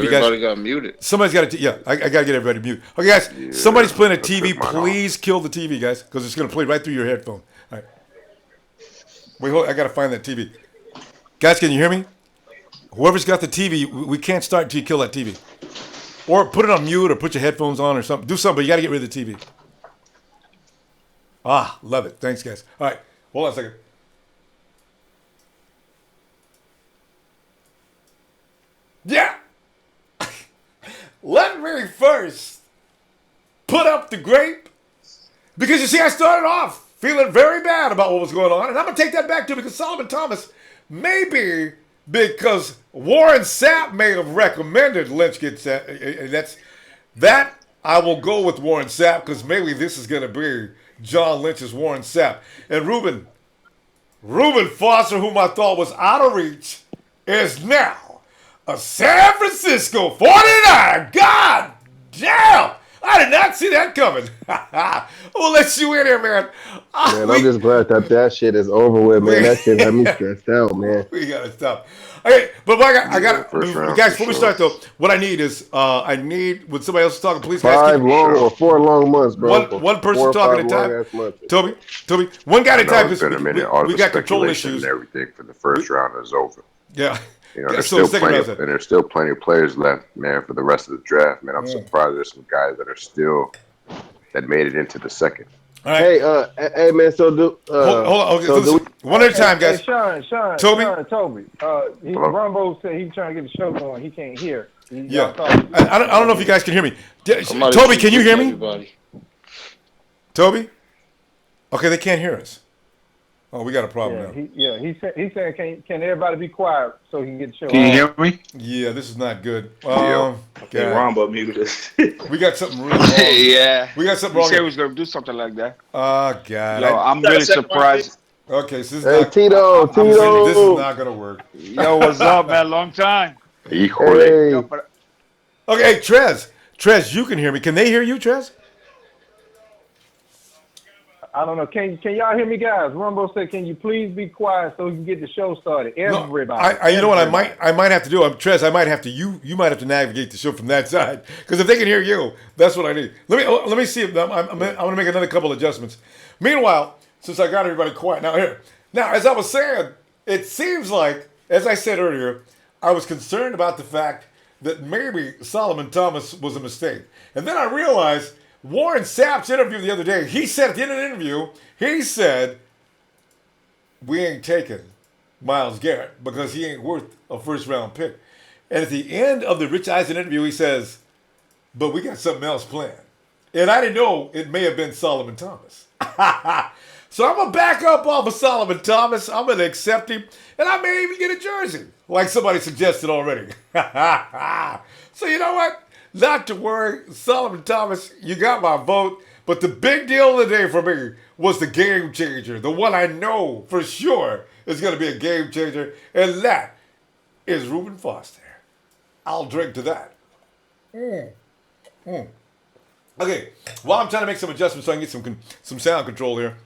guys. Everybody got muted. Somebody's got to. Yeah, I got to get everybody mute. Okay, guys. Somebody's Yeah, playing a I took TV. mine off. Please kill the TV, guys, because it's going to play right through your headphone. All right. Wait, hold. I got to find that TV. Guys, can you hear me? Whoever's got the TV, we can't start until you kill that TV. Or put it on mute, or put your headphones on, or something. Do something. But you got to get rid of the TV. Ah, love it. Thanks, guys. All right. Hold on a second. Yeah. Let me first put up the grape. Because you see, I started off feeling very bad about what was going on. And I'm going to take that back too, because Solomon Thomas, maybe because Warren Sapp may have recommended Lynch get that. That I will go with Warren Sapp, because maybe this is going to be John Lynch's Warren Sapp. And Reuben Foster, whom I thought was out of reach, is now a San Francisco 49. God damn! I did not see that coming. We'll let you in here, man. Man, I'm just glad that shit is over with, man. That shit had me stressed out, man. We gotta stop. Okay, but I got first round guys. for Before we sure. start though, what I need is when somebody else is talking, please guys 5 keep long or 4 long months, bro. one person 4 or talking 5 at a time. long-ass months. Toby, one guy I at a know time. it's been a minute. All We the got control speculation issues. and everything for the first round is over. Yeah. You know, Yeah, there's so still second plenty, round, and there's still plenty of players left, man, for the rest of the draft, man. I'm surprised there's some guys that are still that made it into the second. All right. Hey, man. So Hold on. Okay, so listen, one at a time, guys. Hey, Sean, Toby? Toby. Ronbo said he's trying to get the show going. He can't hear. Yeah. I don't know if you guys can hear me. Somebody Toby, should can you mute hear me? Everybody. Toby? Okay, they can't hear us. Oh, we got a problem now. He said can everybody be quiet so he can get the show Can you on? hear me? Yeah, this is not good. Yeah. Okay, God. Ronbo muted us. We got something really wrong. Yeah. We got something He wrong. said he here. was gonna do something like that. Oh, God. Yo, I'm really surprised. Okay, so this is Hey, not, Tito. this is not going to work. Yo, what's up, man? Long time. Híjole. Hey, Yo, but Okay, hey, Trez, you can hear me. Can they hear you, Trez? I don't know. Can y'all hear me, guys? Ronbo said, can you please be quiet so we can get the show started? Everybody. You know what? I might have to do. Trez, I might have to. You might have to navigate the show from that side, because if they can hear you, that's what I need. Let me see if I'm going to make another couple adjustments. Meanwhile, since I got everybody quiet now, as I was saying, it seems like, as I said earlier, I was concerned about the fact that maybe Solomon Thomas was a mistake, and then I realized Warren Sapp's interview the other day. He said at the end of the interview, he said, "We ain't taking Myles Garrett because he ain't worth a first round pick." And at the end of the Rich Eisen interview, he says, "But we got something else planned." And I didn't know it may have been Solomon Thomas. So I'm going to back up off of Solomon Thomas. I'm going to accept him. And I may even get a jersey, like somebody suggested already. So you know what? Not to worry. Solomon Thomas, you got my vote. But the big deal of the day for me was the game changer. The one I know for sure is going to be a game changer. And that is Reuben Foster. I'll drink to that. Okay, while I'm trying to make some adjustments so I can get some sound control here,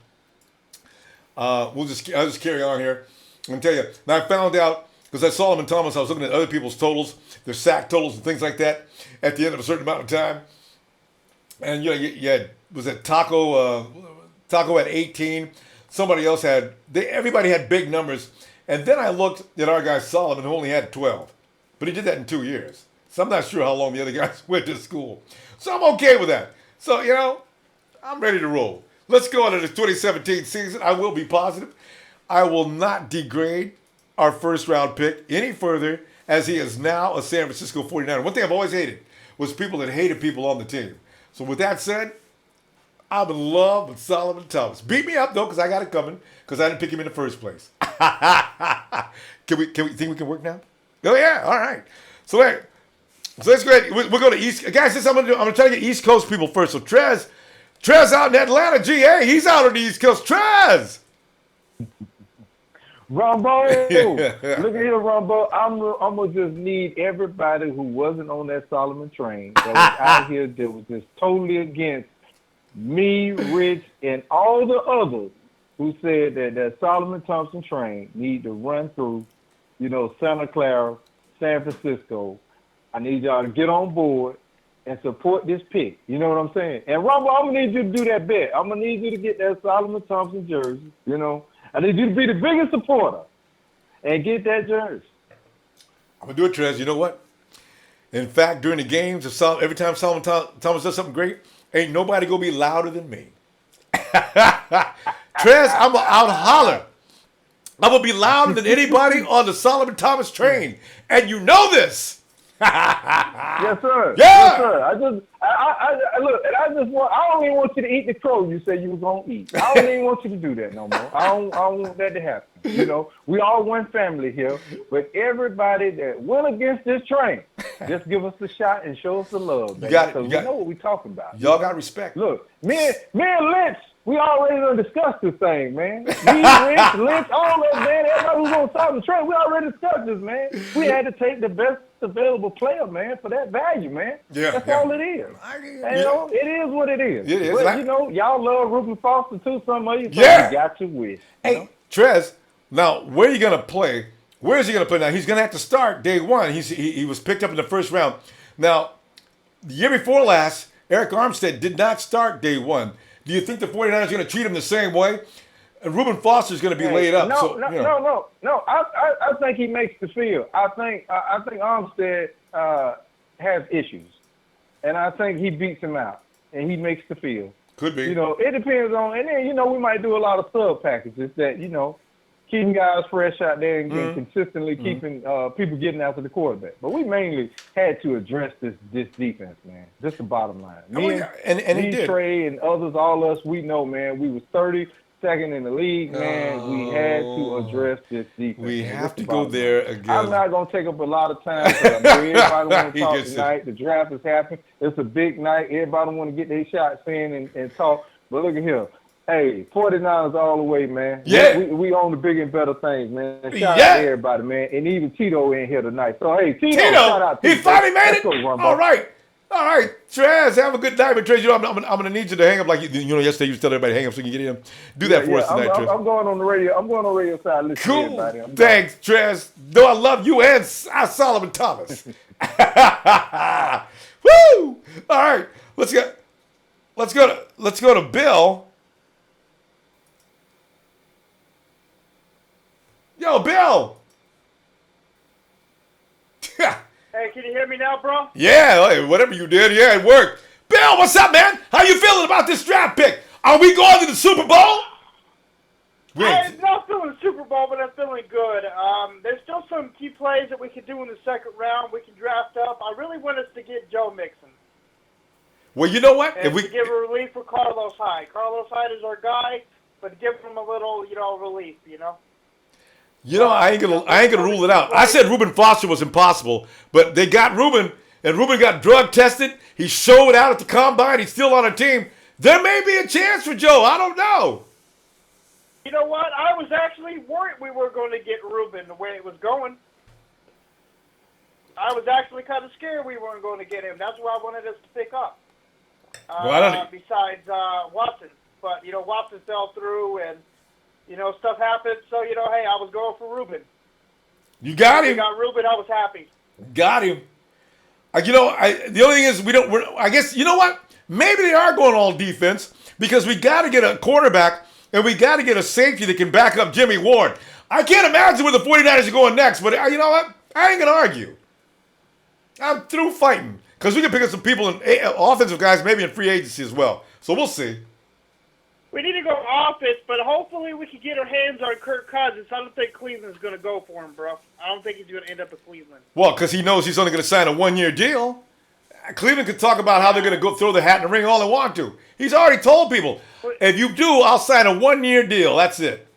I'll just carry on here and tell you. Now I found out, because I saw Solomon Thomas, I was looking at other people's totals, their sack totals and things like that at the end of a certain amount of time. And you had, was it Taco at 18? Somebody else everybody had big numbers. And then I looked at our guy Solomon, who only had 12. But he did that in 2 years. So I'm not sure how long the other guys went to school. So I'm okay with that. So, I'm ready to roll. Let's go into the 2017 season. I will be positive. I will not degrade our first round pick any further, as he is now a San Francisco 49er. One thing I've always hated was people that hated people on the team. So with that said, I'm in love with Solomon Thomas. Beat me up, though, because I got it coming, because I didn't pick him in the first place. Can we think we can work now? Oh, yeah. All right. So let's go ahead. We're going to East. Guys, I'm going to try to get East Coast people first. So Trez out in Atlanta, GA. He's out on the East Coast. Trez! Ronbo, look at here, Ronbo. I'm going to just need everybody who wasn't on that Solomon train, that was out here, that was just totally against me, Rich, and all the others who said that Solomon Thompson train need to run through, Santa Clara, San Francisco, I need y'all to get on board and support this pick. You know what I'm saying? And Ronbo, I'm gonna need you to do that bet. I'm gonna need you to get that Solomon Thompson jersey. You know, I need you to be the biggest supporter and get that jersey. I'm gonna do it, Trez. You know what? In fact, during the games, every time Solomon Thomas does something great, ain't nobody gonna be louder than me. Trez, I'm gonna out holler. I'm gonna be louder than anybody on the Solomon Thomas train, and you know this. Yes, sir. Yeah. Yes, sir. I look, and I don't even want you to eat the crow you said you was gonna eat. I don't even want you to do that no more. I don't want that to happen. You know, we all one family here, but everybody that went against this train, just give us the shot and show us the love, baby, because we know what we talking about. Y'all got respect. Look, me and Lynch, we already done discussed this thing, man. Me, Lynch, all of us, man, everybody who's on top of the train, we already discussed this, man. We had to take the best available player, man, for that value, man. Yeah, That's all it is. You know, it is what it is. It is. But, you know, y'all love Reuben Foster, too, some of you. So Yeah. you got your wish. Hey, know? Trez, now where are you gonna play? Where is he gonna play? Now he's gonna have to start day one. He was picked up in the first round. Now, the year before last, Eric Armstead did not start day one. Do you think the 49ers are gonna treat him the same way? And Reuben Foster is gonna be laid up. No. I think he makes the field. I think Armstead has issues, and I think he beats him out, and he makes the field. Could be. You know, it depends on, and then, you know, we might do a lot of sub packages that, you know, keeping guys fresh out there and consistently keeping people getting after the quarterback. But we mainly had to address this defense, man. Just the bottom line. And he did. Trey and others, all us, we know, man, we was 32nd in the league, man. We had to address this defense. We have to go there again. I'm not going to take up a lot of time because I know everybody want to talk tonight. The draft is happening. It's a big night. Everybody want to get their shots in and talk. But look at here. Hey, 49ers all the way, man. Yeah. We own the big and better things, man. Shout out to everybody, man. And even Tito in here tonight. So, hey, Tito, shout out to you. He finally made it. Go, Ronbo. All right, Trez, have a good night. But Trez, you know, I'm gonna need you to hang up like you know. Yesterday you used to tell everybody to hang up so you can get in. Do that for us tonight, Trez. I'm going on the radio. I'm going on the radio side. Listen Cool. to everybody. Thanks, Trez. Though I love you and Solomon Thomas. Woo! All right, let's go to Bill. Yo, Bill. Hey, can you hear me now, bro? Yeah, hey, whatever you did, yeah, it worked. Bill, what's up, man? How you feeling about this draft pick? Are we going to the Super Bowl? I'm not feeling the Super Bowl, but I'm feeling good. There's still some key plays that we can do in the second round. We can draft up. I really want us to get Joe Mixon. Well, you know what? And to give a relief for Carlos Hyde. Carlos Hyde is our guy, but give him a little, relief, I ain't gonna rule it out. I said Reuben Foster was impossible, but they got Reuben, and Reuben got drug tested. He showed out at the combine. He's still on our team. There may be a chance for Joe. I don't know. You know what? I was actually worried we were going to get Reuben the way it was going. I was actually kind of scared we weren't going to get him. That's why I wanted us to pick up. Besides Watson, but Watson fell through and. Stuff happened, so, hey, I was going for Reuben. You got him. You got Reuben, I was happy. Got him. The only thing is I guess, you know what? Maybe they are going all defense because we got to get a quarterback and we got to get a safety that can back up Jimmy Ward. I can't imagine where the 49ers are going next, but you know what? I ain't going to argue. I'm through fighting because we can pick up some people, offensive guys, maybe in free agency as well. So we'll see. We need to go offense, but hopefully we can get our hands on Kirk Cousins. I don't think Cleveland's going to go for him, bro. I don't think he's going to end up at Cleveland. Well, because he knows he's only going to sign a one-year deal. Cleveland could talk about how they're going to go throw the hat in the ring all they want to. He's already told people, if you do, I'll sign a one-year deal. That's it.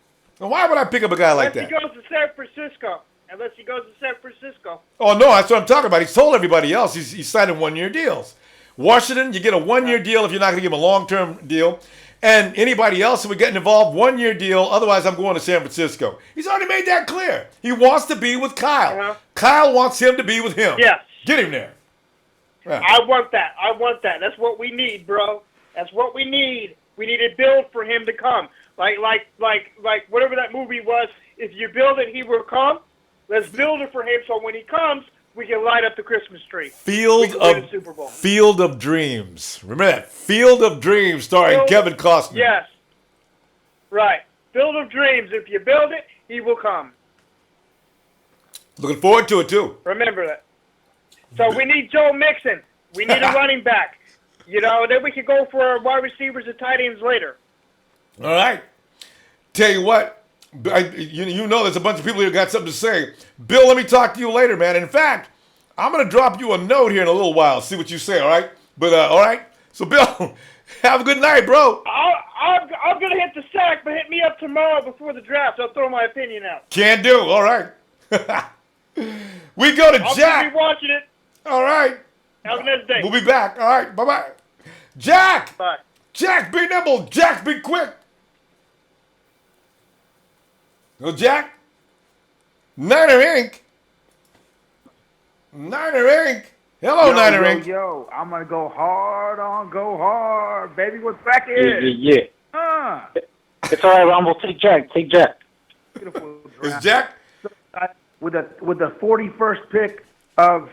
And why would I pick up a guy like that? Unless he goes to San Francisco. Oh, no, that's what I'm talking about. He's told everybody else he's signing one-year deals. Washington, you get a one-year deal if you're not going to give him a long-term deal. And anybody else who would get involved, one-year deal. Otherwise, I'm going to San Francisco. He's already made that clear. He wants to be with Kyle. Uh-huh. Kyle wants him to be with him. Yes. Get him there. Yeah. I want that. That's what we need, bro. That's what we need. We need to build for him to come. Like whatever that movie was. If you build it, he will come. Let's build it for him so when he comes, we can light up the Christmas tree. Field We can win of a Super Bowl. Field of Dreams. Remember that? Field of Dreams starring Kevin Costner. Yes. Right. Field of Dreams. If you build it, he will come. Looking forward to it, too. Remember that. So we need Joe Mixon. We need a running back. Then we can go for our wide receivers and tight ends later. All right. Tell you what, you know there's a bunch of people here who got something to say. Bill, let me talk to you later, man. In fact, I'm going to drop you a note here in a little while, see what you say, all right? But, all right? So, Bill, have a good night, bro. I'm going to hit the sack, but hit me up tomorrow before the draft. I'll throw my opinion out. Can do. All right. We go to I'll Jack. be watching it. All right. Have a nice day. We'll be back. All right. Bye-bye. Jack. Bye. Jack, be nimble. Jack, be quick. Go, Jack. Niner Inc. Niner Inc. Hello, Niner Inc. Yo, I'm going to go hard, baby. What's back here? Yeah. It's all right, Ronbo. Take Jack. Beautiful Is draft. Jack? With the 41st pick of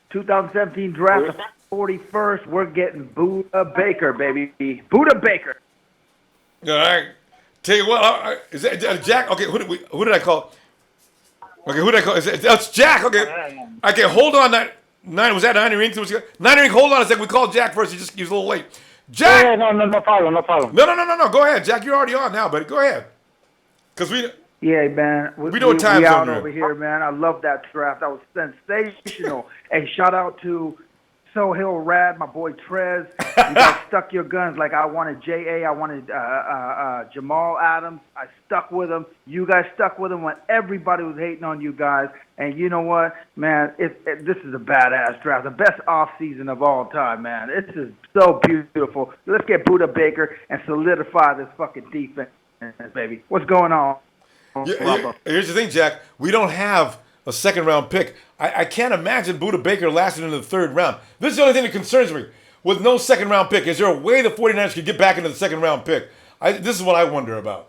2017 draft, the 41st, we're getting Buda Baker, baby. Buda Baker. All right. Tell you what, is that Jack? Okay, who did I call? Okay, who did I call? That's Jack. Okay, hold on. Nine was that Niner Inc. Niner Inc. Hold on a second. We called Jack first. He was a little late. Jack. Yeah, no problem. No. Go ahead, Jack. You're already on now, buddy. Go ahead. Cause we. Yeah, man. We know what time we zone out you're in. over here, man. I love that draft. That was sensational. Hey, shout out to Sohail Rad, my boy Trez. You guys stuck your guns like I wanted J.A., I wanted Jamal Adams. I stuck with him. You guys stuck with him when everybody was hating on you guys. And you know what, man? This is a badass draft. The best offseason of all time, man. This is so beautiful. Let's get Buda Baker and solidify this fucking defense, baby. What's going on? Here's the thing, Jack. We don't have a second-round pick. I can't imagine Buda Baker lasting in the third round. This is the only thing that concerns me. With no second-round pick, is there a way the 49ers could get back into the second-round pick? This is what I wonder about.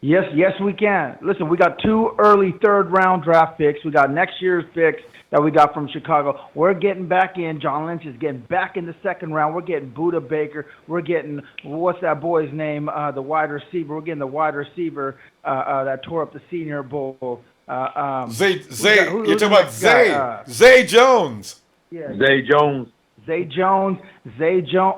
Yes, we can. Listen, we got 2 early third-round draft picks. We got next year's picks that we got from Chicago. We're getting back in. John Lynch is getting back in the second round. We're getting Buda Baker. We're getting, what's that boy's name, the wide receiver. We're getting the wide receiver that tore up the Senior Bowl. You're talking about Zay Jones. Yeah. Zay Jones. Zay Jones,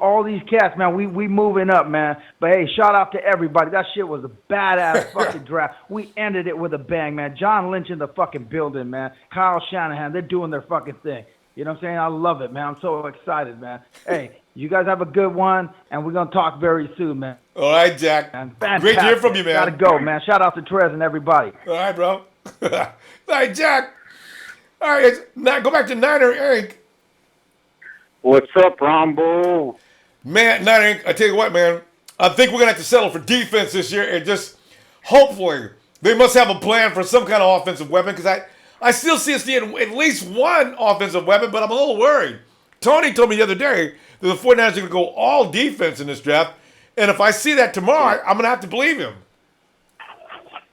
all these cats, man, we moving up, man. But, hey, shout out to everybody. That shit was a badass fucking draft. We ended it with a bang, man. John Lynch in the fucking building, man. Kyle Shanahan, they're doing their fucking thing. You know what I'm saying? I love it, man. I'm so excited, man. Hey, you guys have a good one, and we're going to talk very soon, man. All right, Jack. Great to hear from you, man. Gotta go, man. Shout out to Trez and everybody. All right, bro. All right, Jack. All right, now go back to Niner Inc. What's up, Ronbo? Man, Niner Inc., I tell you what, man. I think we're going to have to settle for defense this year and just hopefully they must have a plan for some kind of offensive weapon because I still see us needing at least one offensive weapon, but I'm a little worried. Tony told me the other day that the 49ers are going to go all defense in this draft, and if I see that tomorrow, I'm going to have to believe him.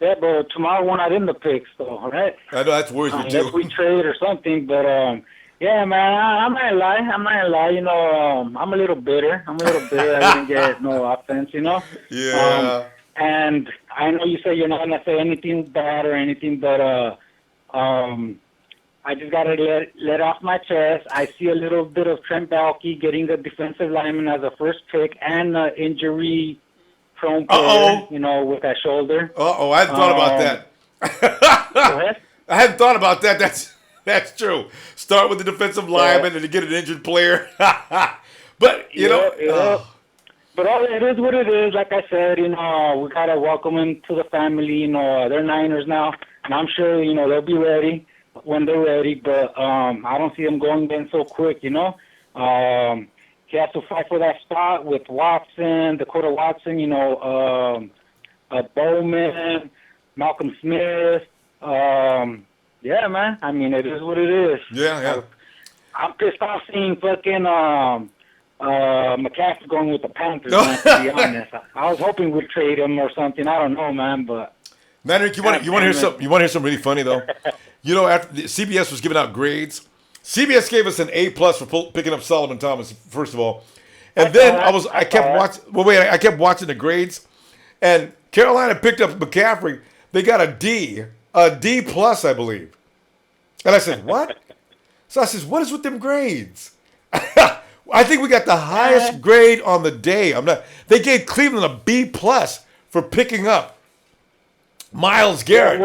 Yeah, but tomorrow we're not in the picks, though, right? I know that's worries me too. Unless we trade or something, but yeah, man, I'm not gonna lie. You know, I'm a little bitter. I didn't get no offense, you know. Yeah. And I know you say you're not gonna say anything bad or anything, but I just gotta let off my chest. I see a little bit of Trent Baalke getting the defensive lineman as a first pick and injury-prone player, you know, with that shoulder. I hadn't thought about that. Go ahead. I hadn't thought about that. That's true. Start with the defensive lineman and to get an injured player. But, you know. But all it is what it is. Like I said, you know, we got to welcome them to the family. You know, they're Niners now. And I'm sure, you know, they'll be ready when they're ready. But I don't see them going in so quick, you know. He has to fight for that spot with Watson, Dakota Watson, you know, Bowman, Malcolm Smith. Yeah, man. I mean, it is what it is. Yeah. I'm pissed off seeing fucking McCaffrey going with the Panthers, man, to be honest. I was hoping we'd trade him or something. I don't know, man, but... Niner, you want to hear something really funny, though? You know, after CBS was giving out grades, CBS gave us an A+ for picking up Solomon Thomas, first of all. And then I kept watching. Well, wait, I kept watching the grades, and Carolina picked up McCaffrey. They got a D+, I believe. And I said, what? So I says, what is with them grades? I think we got the highest grade on the day. They gave Cleveland a B+ for picking up Myles Garrett.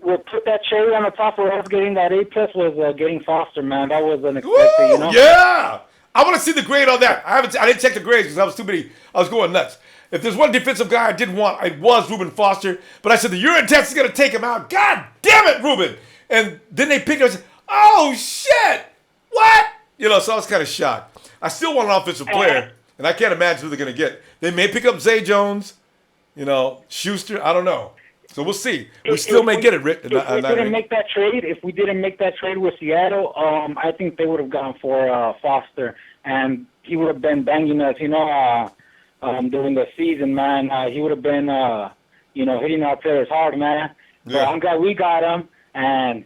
We'll put that cherry on the top for us getting that A+ was getting Foster, man. That was unexpected, you know? Yeah. I want to see the grade on that. I didn't check the grades because I was too busy. I was going nuts. If there's one defensive guy I didn't want, it was Reuben Foster. But I said, the urine test is going to take him out. God damn it, Reuben. And then they picked up and said, oh, shit. What? You know, so I was kind of shocked. I still want an offensive player, and I can't imagine who they're going to get. They may pick up Zay Jones, you know, Schuster. I don't know. So we'll see. We still may get it. If we didn't make that trade with Seattle, I think they would have gone for Foster, and he would have been banging us, you know, during the season, man. He would have been, you know, hitting our players hard, man. So Yeah. I'm glad we got him, and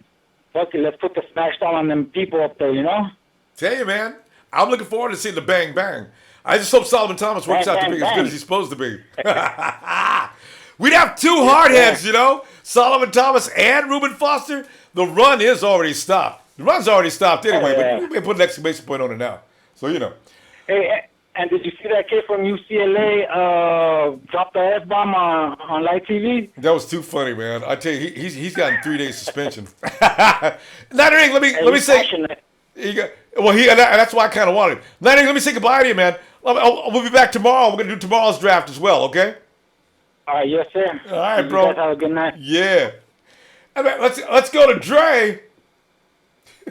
fuck it, let's put the smash down on them people up there, you know? Tell you, man, I'm looking forward to seeing the bang bang. I just hope Solomon Thomas works out to be as good as he's supposed to be. We'd have two hardheads, you know, Solomon Thomas and Reuben Foster. The run is already stopped. The run's already stopped anyway, but we may put an exclamation point on it now. So, you know. Hey, and did you see that kid from UCLA drop the F-bomb on live TV? That was too funny, man. I tell you, he's gotten 3 days suspension. Nighting, let me say. That's why I kind of wanted it. Nighting, let me say goodbye to you, man. We'll be back tomorrow. We're gonna do tomorrow's draft as well. Okay. All right, yes, sir. All right, you bro. Guys have a good night. Yeah. All right, let's go to Dre.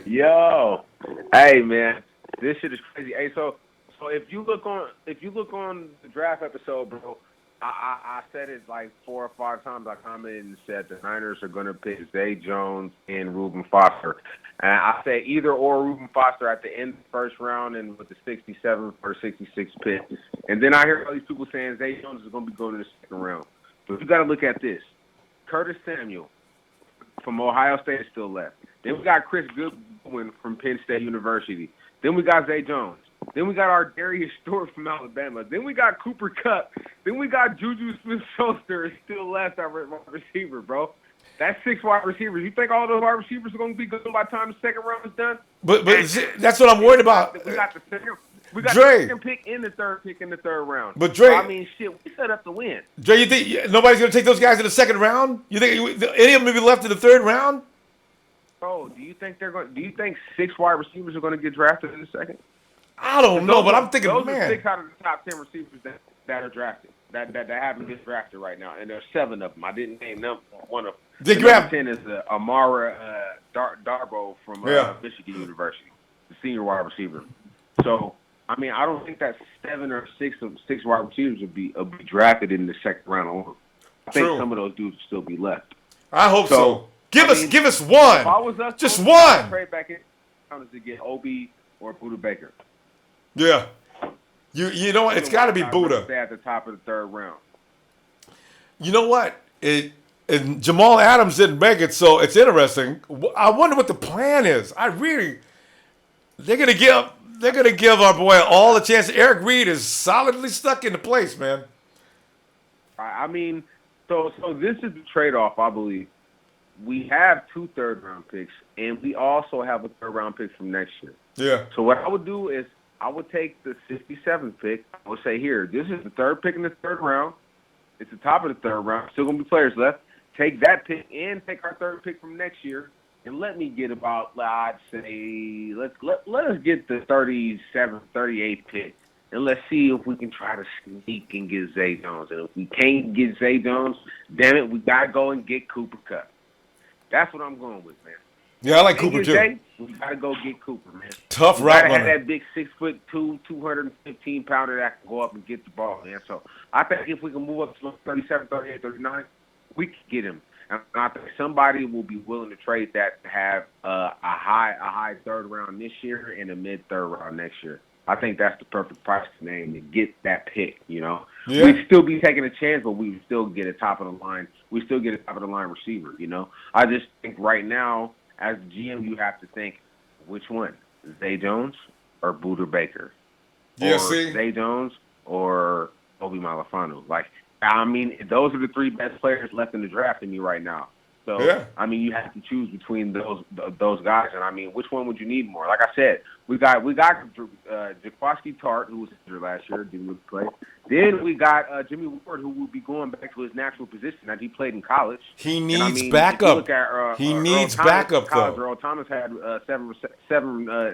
Yo, hey man, this shit is crazy. Hey, so if you look on the draft episode, bro, I said it like 4 or 5 times. I commented and said the Niners are gonna pick Zay Jones and Reuben Foster, and I said either or Reuben Foster at the end of the first round and with the 67th or 66th pick. And then I hear all these people saying Zay Jones is gonna be going in the second round. But you got to look at this: Curtis Samuel from Ohio State is still left. Then we got Chris Goodwin from Penn State University. Then we got Zay Jones. Then we got our Darius Stewart from Alabama. Then we got Cooper Kupp. Then we got Juju Smith-Schuster is still left at wide receiver, bro. That's 6 wide receivers. You think all those wide receivers are going to be good by the time the second round is done? But that's what I'm worried about. We got the Dre. second pick and the third pick in the third round. But Dre, so, I mean, shit, we set up to win. Dre, you think nobody's going to take those guys in the second round? You think any of them will be left in the third round? Bro, do you think 6 wide receivers are going to get drafted in the second? I don't know, but I'm thinking, those man. are 6 out of the top 10 receivers that are drafted, that haven't been drafted right now, and there's 7 of them. I didn't name one of them. They grab 10 is Amara Darbo from Michigan University, the senior wide receiver. So, I mean, I don't think that 7 or 6 wide receivers would be drafted in the second round alone. I think some of those dudes will still be left. I hope so. Give us one. If I was us, just one. I'd trade back in to get Obi or Buda Baker. Yeah. You know what? It's got to be Buda. Stay at the top of the third round. You know what? And Jamal Adams didn't make it, so it's interesting. I wonder what the plan is. They're gonna give our boy all the chance. Eric Reed is solidly stuck into place, man. I mean, so this is the trade-off, I believe. We have 2 third-round picks, and we also have a third-round pick from next year. Yeah. So what I would do is I would take the 67th pick. I would say, here, this is the third pick in the third round. It's the top of the third round. Still going to be players left. Take that pick and take our third pick from next year, and let me get about, I'd say, let us get the 37th, 38th pick, and let's see if we can try to sneak and get Zay Jones. And if we can't get Zay Jones, damn it, we got to go and get Cooper Kupp. That's what I'm going with, man. Yeah, I like Cooper too. Zay, we got to go get Cooper, man. Tough route runner. We got to have that big 6'2", 215-pounder that can go up and get the ball, man. So I think if we can move up to 37, 38, 39, we can get him. And I think somebody will be willing to trade that to have a high third round this year and a mid third round next year. I think that's the perfect price to name to get that pick. Yeah. We'd still be taking a chance, but we would still get a top of the line. We still get a top of the line receiver. I just think right now, as the GM, you have to think which one, Zay Jones or Buda Baker, Yeah, or see? Zay Jones or Obi Malafanu. Those are the three best players left in the draft to me right now. So, Yeah. you have to choose between those guys, and which one would you need more? Like I said, we got Jaquaski Tart, who was injured last year, didn't really play. Then we got Jimmy Ward, who will be going back to his natural position that he played in college. He needs If you backup. look at, He Earl needs Thomas, backup, college, though. Earl Thomas had seven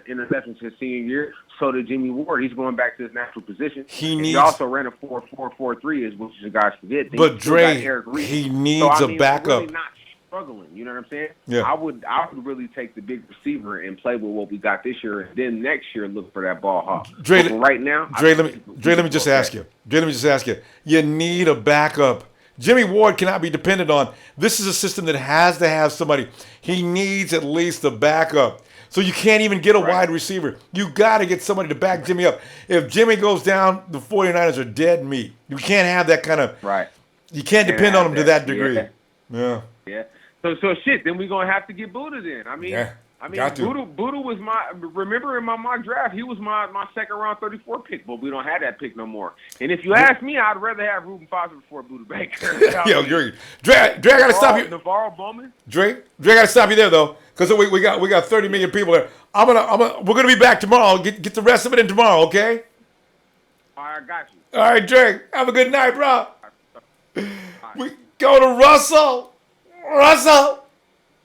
interceptions his senior year. So did Jimmy Ward. He's going back to his natural position. He also ran a 4.43, which you guys forget. But Dre, he needs a backup. Really not struggling. You know what I'm saying? Yeah. I would really take the big receiver and play with what we got this year, and then next year look for that ball hawk. Dre, but right now, let me just ask you. You need a backup. Jimmy Ward cannot be depended on. This is a system that has to have somebody. He needs at least a backup. So you can't even get a wide receiver. You got to get somebody to back Jimmy up. If Jimmy goes down, the 49ers are dead meat. You can't have that kind of. Right. You can't depend on them to that degree. Yeah. So shit. Then we're gonna have to get Buda. Then Buda was remember in my mock draft, he was my second round 34 pick, but we don't have that pick no more. And if you ask me, I'd rather have Reuben Foster before Buda Baker. Yo, Dre, I gotta stop you. Navarro Bowman. Dre, I gotta stop you there though, because we got 30 million people there. We're gonna be back tomorrow. Get the rest of it in tomorrow, okay? All right, I got you. All right, Dre. Have a good night, bro. We go to Russell.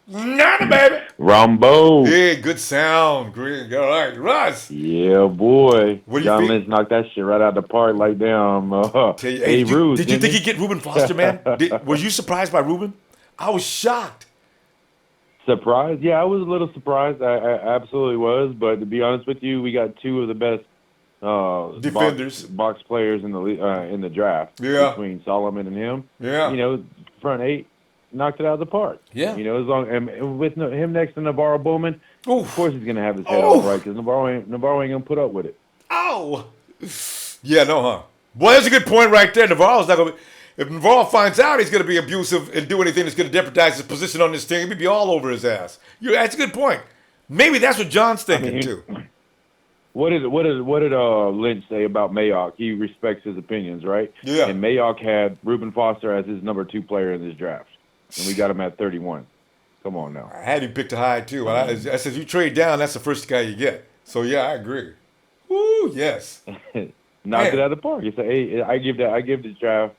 Nana, baby. Ronbo. Yeah, good sound. Great. All right, Russ. Yeah, boy. What do you John think? Lynch knocked that shit right out the park like damn. Did you think he'd get Reuben Foster, man? Were you surprised by Reuben? I was shocked. Surprised? Yeah, I was a little surprised. I absolutely was. But to be honest with you, we got two of the best defenders, box players in the draft. Yeah. Between Solomon and him. Yeah. Front eight. Knocked it out of the park. Yeah. As long and with him next to Navarro Bowman, Oof. of course he's gonna have his head on right because Navarro ain't gonna put up with it. Oh. Yeah, no, huh? Boy, that's a good point right there. Navarro's not gonna. If Navarro finds out he's gonna be abusive and do anything that's gonna jeopardize his position on this team, he'd be all over his ass. That's a good point. Maybe that's what John's thinking too. What did Lynch say about Mayock? He respects his opinions, right? Yeah. And Mayock had Reuben Foster as his number 2 player in this draft. And we got him at 31. Come on now. I had him picked high too. I said, you trade down, that's the first guy you get. So yeah, I agree. Woo, yes. Knocked it out of the park. It's I give the draft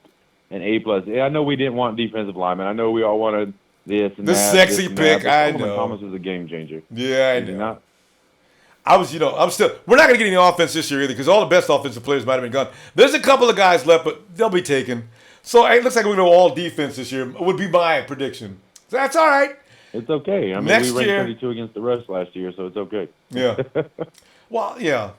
an A+. I know we didn't want defensive linemen. I know we all wanted this and the that. sexy pick. I Solomon know. Thomas was a game changer. Yeah, I know. I'm still. We're not going to get any offense this year either because all the best offensive players might have been gone. There's a couple of guys left, but they'll be taken. So it looks like we're going to go all defense this year. Would be my prediction. So that's all right. It's okay. I mean, Next we ranked year, 32 against the rush last year, so it's okay. Yeah. Well, yeah.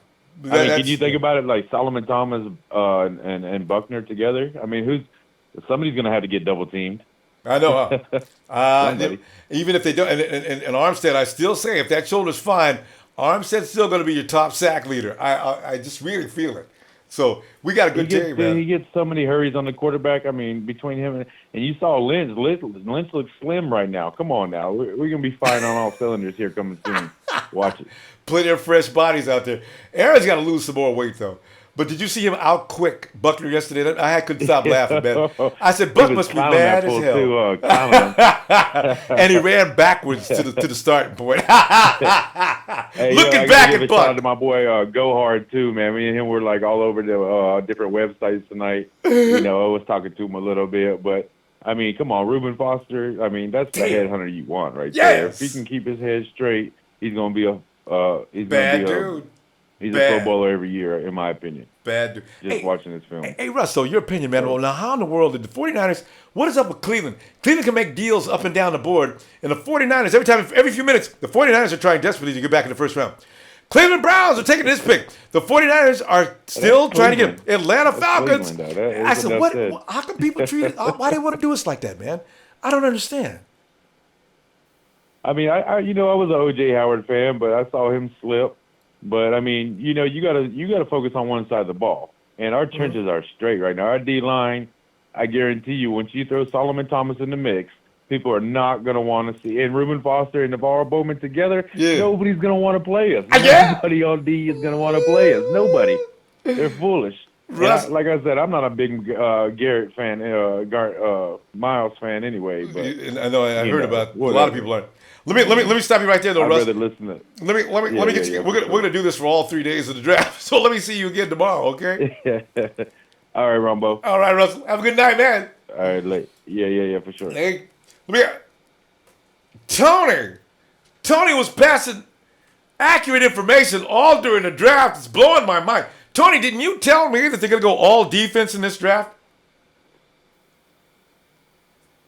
Can you think about it like Solomon Thomas and Buckner together? I mean, somebody's going to have to get double teamed. I know. Even if they don't, and Armstead, I still say if that shoulder's fine, Armstead's still going to be your top sack leader. I just really feel it. So we got a good team, man. He gets so many hurries on the quarterback. I mean, between him and you saw Lynch. Lynch looks slim right now. Come on now. We're going to be firing on all cylinders here coming soon. Watch it. Plenty of fresh bodies out there. Aaron's got to lose some more weight, though. But did you see him out quick Buckner yesterday? I couldn't stop laughing, man. I said, Buck must be mad as hell. And he ran backwards to the starting point. Looking back at Buck. Shout out to my boy Go Hard, too, man. Me and him were like all over the different websites tonight. I was talking to him a little bit. But, I mean, come on, Reuben Foster. I mean, that's the headhunter you want right there. If he can keep his head straight, he's going to be bad dude. He's a Pro Bowler every year, in my opinion. Bad dude. Just watching this film. Hey, Russ, so your opinion, man. Well, now, how in the world did the 49ers, what is up with Cleveland? Cleveland can make deals up and down the board, and the 49ers, every few minutes, the 49ers are trying desperately to get back in the first round. Cleveland Browns are taking this pick. The 49ers are still trying to get them. Atlanta Falcons. I said, how come people treat it? Why they want to do us like that, man? I don't understand. I mean, I was an O.J. Howard fan, but I saw him slip. But I mean, you gotta focus on one side of the ball. And our trenches are straight right now. Our D line, I guarantee you, once you throw Solomon Thomas in the mix, people are not gonna want to see. And Reuben Foster and Navarro Bowman together, nobody's gonna want to play us. Nobody on D is gonna want to play us. Nobody. They're foolish. Like I said, I'm not a big Garrett fan, Miles fan anyway. But I know I heard about whatever. A lot of people aren't. Let me stop you right there, though, Russ. I'd rather listen to. Let me get you. We're gonna do this for all 3 days of the draft. So let me see you again tomorrow, okay? All right, Ronbo. All right, Russell. Have a good night, man. All right, late. Yeah, for sure. Hey, Tony was passing accurate information all during the draft. It's blowing my mind. Tony, didn't you tell me that they're going to go all defense in this draft?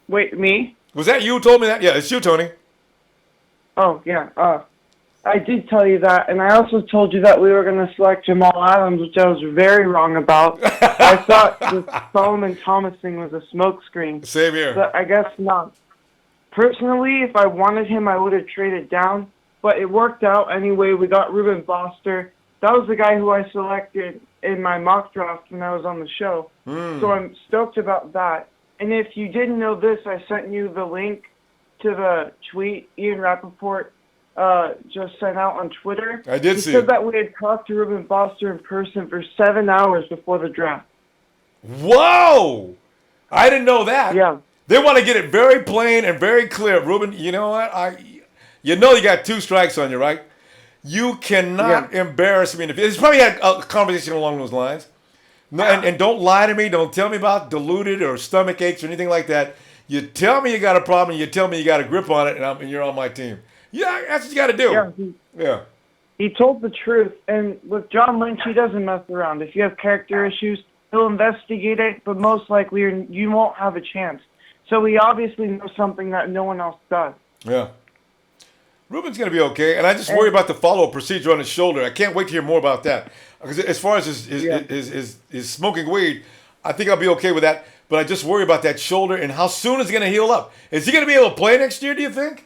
Wait, me? Was that you who told me that? Yeah, it's you, Tony. Oh, yeah. I did tell you that, and I also told you that we were going to select Jamal Adams, which I was very wrong about. I thought the Solomon Thomas thing was a smokescreen. Same here. But I guess not. Personally, if I wanted him, I would have traded down, but it worked out anyway. We got Reuben Foster. That was the guy who I selected in my mock draft when I was on the show. So I'm stoked about that. And if you didn't know this, I sent you the link to the tweet Ian Rappaport just sent out on Twitter. I did see He said it. that we had talked to Reuben Foster in person for 7 hours before the draft. Whoa! I didn't know that. Yeah. They want to get it very plain and very clear. Reuben, you know what? You got 2 strikes on you, right? You cannot embarrass me. He's probably had a conversation along those lines. No, and don't lie to me. Don't tell me about diluted or stomach aches or anything like that. You tell me you got a problem, and you tell me you got a grip on it, and you're on my team. Yeah, that's what you got to do. Yeah. He told the truth. And with John Lynch, he doesn't mess around. If you have character issues, he'll investigate it, but most likely you won't have a chance. So he obviously knows something that no one else does. Yeah. Reuben's going to be okay, and I just worry about the follow-up procedure on his shoulder. I can't wait to hear more about that. Because as far as his smoking weed, I think I'll be okay with that. But I just worry about that shoulder and how soon is it going to heal up. Is he going to be able to play next year, do you think?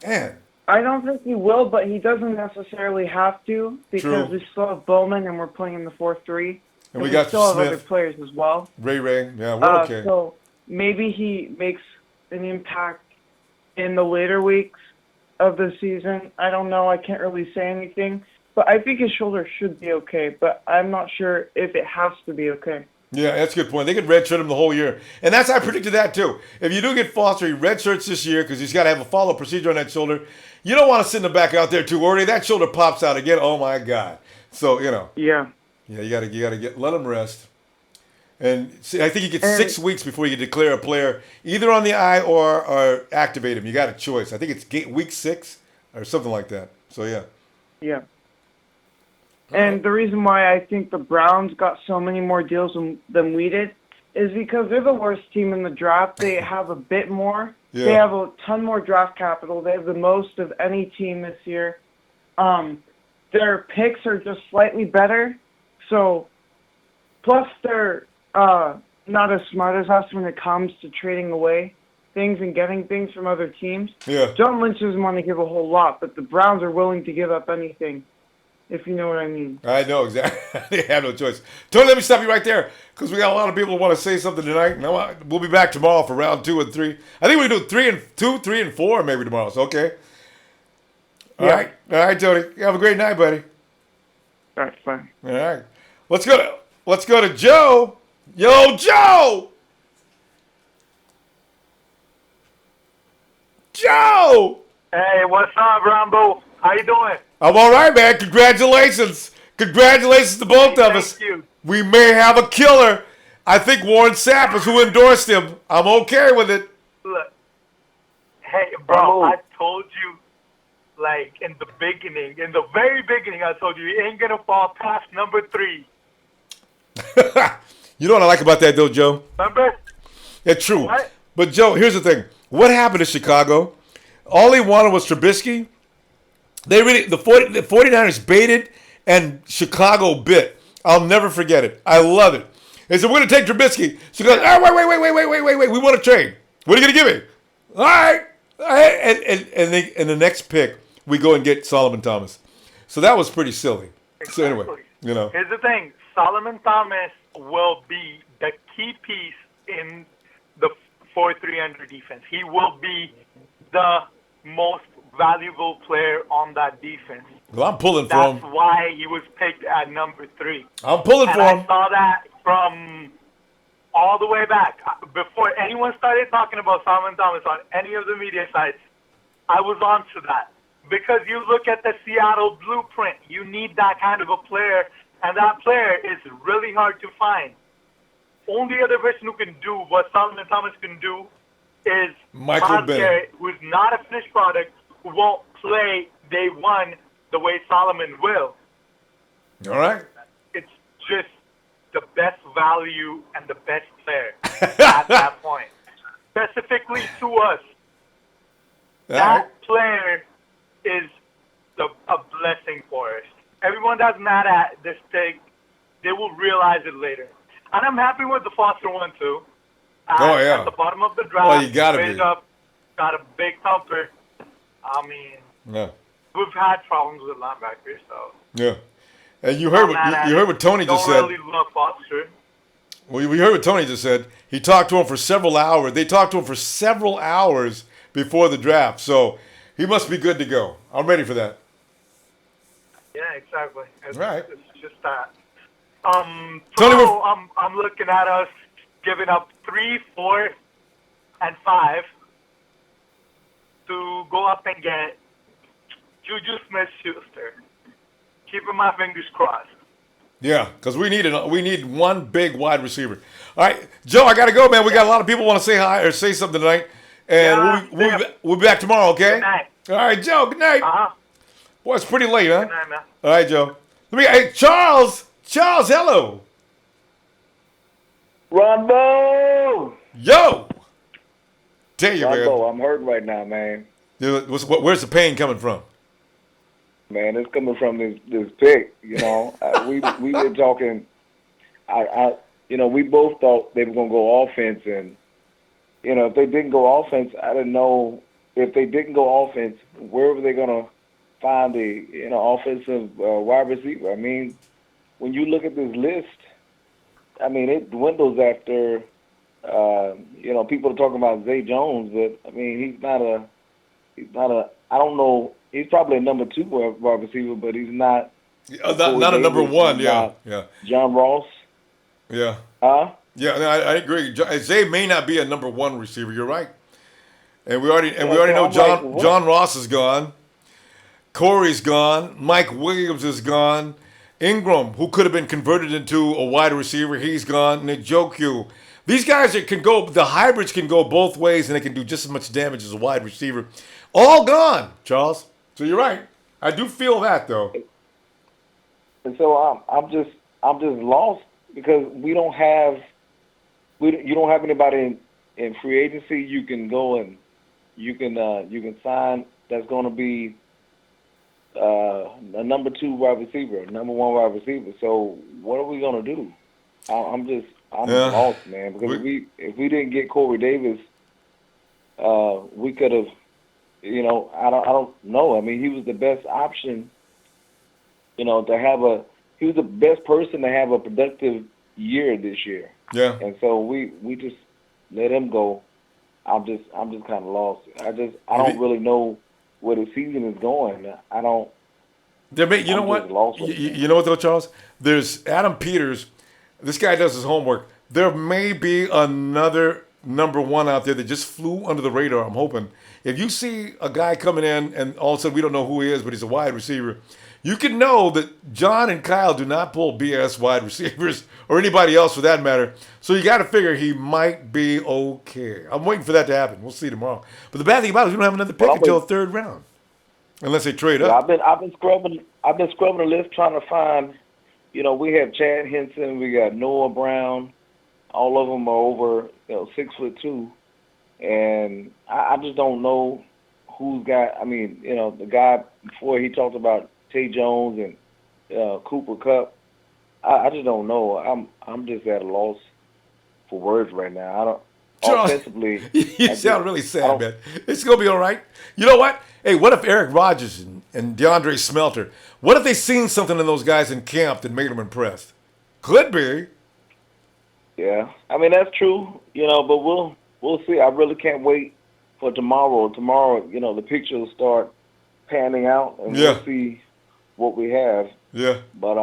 Man. I don't think he will, but he doesn't necessarily have to because we still have Bowman and we're playing in the 4-3. And we got still have Smith, other players as well. Ray. Yeah, we're okay. So maybe he makes an impact in the later weeks of the season. I don't know. I can't really say anything. But I think his shoulder should be okay, but I'm not sure if it has to be okay. Yeah, that's a good point. They could redshirt him the whole year. And I predicted that too. If you do get Foster, he redshirts this year because he's got to have a follow-up procedure on that shoulder. You don't want to send him back out there too early. That shoulder pops out again. Oh, my God. So, Yeah. Yeah, you gotta let him rest. And see, I think you get 6 weeks before you can declare a player either on the eye or activate him. You got a choice. I think it's week 6 or something like that. So, yeah. Yeah. And the reason why I think the Browns got so many more deals than we did is because they're the worst team in the draft. They have a bit more. Yeah. They have a ton more draft capital. They have the most of any team this year. Their picks are just slightly better. So, plus they're not as smart as us when it comes to trading away things and getting things from other teams. Yeah. John Lynch doesn't want to give a whole lot, but the Browns are willing to give up anything. If you know what I mean. I know, exactly. They have no choice. Tony, let me stop you right there because we got a lot of people who want to say something tonight. We'll be back tomorrow for round 2 and 3. I think we do 3 and 4 maybe tomorrow. So, okay. All right, Tony. Have a great night, buddy. All right, fine. All right. Let's go to Joe. Yo, Joe! Joe! Hey, what's up, Ronbo? How you doing? I'm all right, man. Congratulations. Congratulations to both of us. Thank you. We may have a killer. I think Warren Sapp is who endorsed him. I'm okay with it. Look, hey, bro, I told you, like, in the very beginning, I told you, you ain't going to fall past number 3. You know what I like about that, though, Joe? Remember? Yeah, true. What? But, Joe, here's the thing. What happened to Chicago? All he wanted was Trubisky. The 49ers baited and Chicago bit. I'll never forget it. I love it. They said, we're going to take Trubisky. Chicago, wait. We want to trade. What are you going to give me? All right. And the next pick, we go and get Solomon Thomas. So that was pretty silly. Exactly. So anyway, you know. Here's the thing. Solomon Thomas will be the key piece in the 4-3 under defense. He will be the most valuable player on that defense. Well, I'm pulling for him. That's why he was picked at number 3. I'm pulling for him. I saw that from all the way back. Before anyone started talking about Solomon Thomas on any of the media sites, I was on to that. Because you look at the Seattle blueprint, you need that kind of a player, and that player is really hard to find. Only other person who can do what Solomon Thomas can do is Michael Myles Bennett, Garrett, who's not a finished product, who won't play day one the way Solomon will. All right. It's just the best value and the best player at that point. Specifically to us, that player is a blessing for us. Everyone that's mad at this pick, they will realize it later. And I'm happy with the Foster one, too. At the bottom of the draft, well, you gotta be. Up, got a big thumper. I mean, we've had problems with linebackers, so. Yeah. And you heard what Tony just said. Don't really love Foster. Well, we heard what Tony just said. He talked to him for several hours. They talked to him for several hours before the draft. So he must be good to go. I'm ready for that. Yeah, exactly. It's just that. Tony, I'm looking at us giving up 3, 4, and 5 to go up and get Juju Smith-Schuster. Keeping my fingers crossed. Yeah, because we need one big wide receiver. All right, Joe, I got to go, man. We got a lot of people want to say hi or say something tonight. And we'll be back tomorrow, okay? Good night. All right, Joe, good night. Boy, it's pretty late, huh? Good night, man. All right, Joe. Hey, Charles, hello. Ronbo! Yo! Tell you, Ronbo, man. I'm hurt right now, man. Where's the pain coming from? Man, it's coming from this pick. You know, we were talking. We both thought they were gonna go offense, and if they didn't go offense, I didn't know if they didn't go offense, where were they gonna find the offensive wide receiver? I mean, when you look at this list, I mean it dwindles after. People are talking about Zay Jones, but I mean he's not a. I don't know. He's probably a number 2 wide receiver, but he's not. Not a number 1. Yeah. John Ross. Yeah. Huh? Yeah, I agree. Zay may not be a number 1 receiver. You're right. And we already know John Ross is gone. Corey's gone. Mike Williams is gone. Ingram, who could have been converted into a wide receiver, he's gone. Njoku. These guys that can go, the hybrids can go both ways, and they can do just as much damage as a wide receiver. All gone, Charles. So you're right. I do feel that though. And so I'm just lost because you don't have anybody in free agency you can go and you can sign that's going to be a number 2 wide receiver, number 1 wide receiver. So what are we going to do? I'm lost, man. Because if we didn't get Corey Davis, we could have. I don't know. I mean, he was the best option. He was the best person to have a productive year this year. Yeah. And so we just let him go. I'm just kind of lost. I don't really know where the season is going. I don't. You know what? You know what though, Charles? There's Adam Peters. This guy does his homework. There may be another number 1 out there that just flew under the radar. I'm hoping. If you see a guy coming in and all of a sudden we don't know who he is, but he's a wide receiver, you can know that John and Kyle do not pull BS wide receivers or anybody else for that matter. So you got to figure he might be okay. I'm waiting for that to happen. We'll see tomorrow. But the bad thing about it is we don't have another pick until the 3rd round, unless they trade up. I've been scrubbing the list trying to find. We have Chad Henson, we got Noah Brown. All of them are over 6'2", and I just don't know who's got. I mean, the guy before he talked about Tay Jones and Cooper Kupp. I just don't know. I'm just at a loss for words right now. Charles, offensively. you sound really sad, man. It's going to be all right. You know what? Hey, what if Eric Rodgers and DeAndre Smelter, what if they seen something in those guys in camp that made them impressed? Could be. Yeah, I mean that's true, but we'll see. I really can't wait for tomorrow. Tomorrow, the picture will start panning out, and we'll see what we have. Yeah. But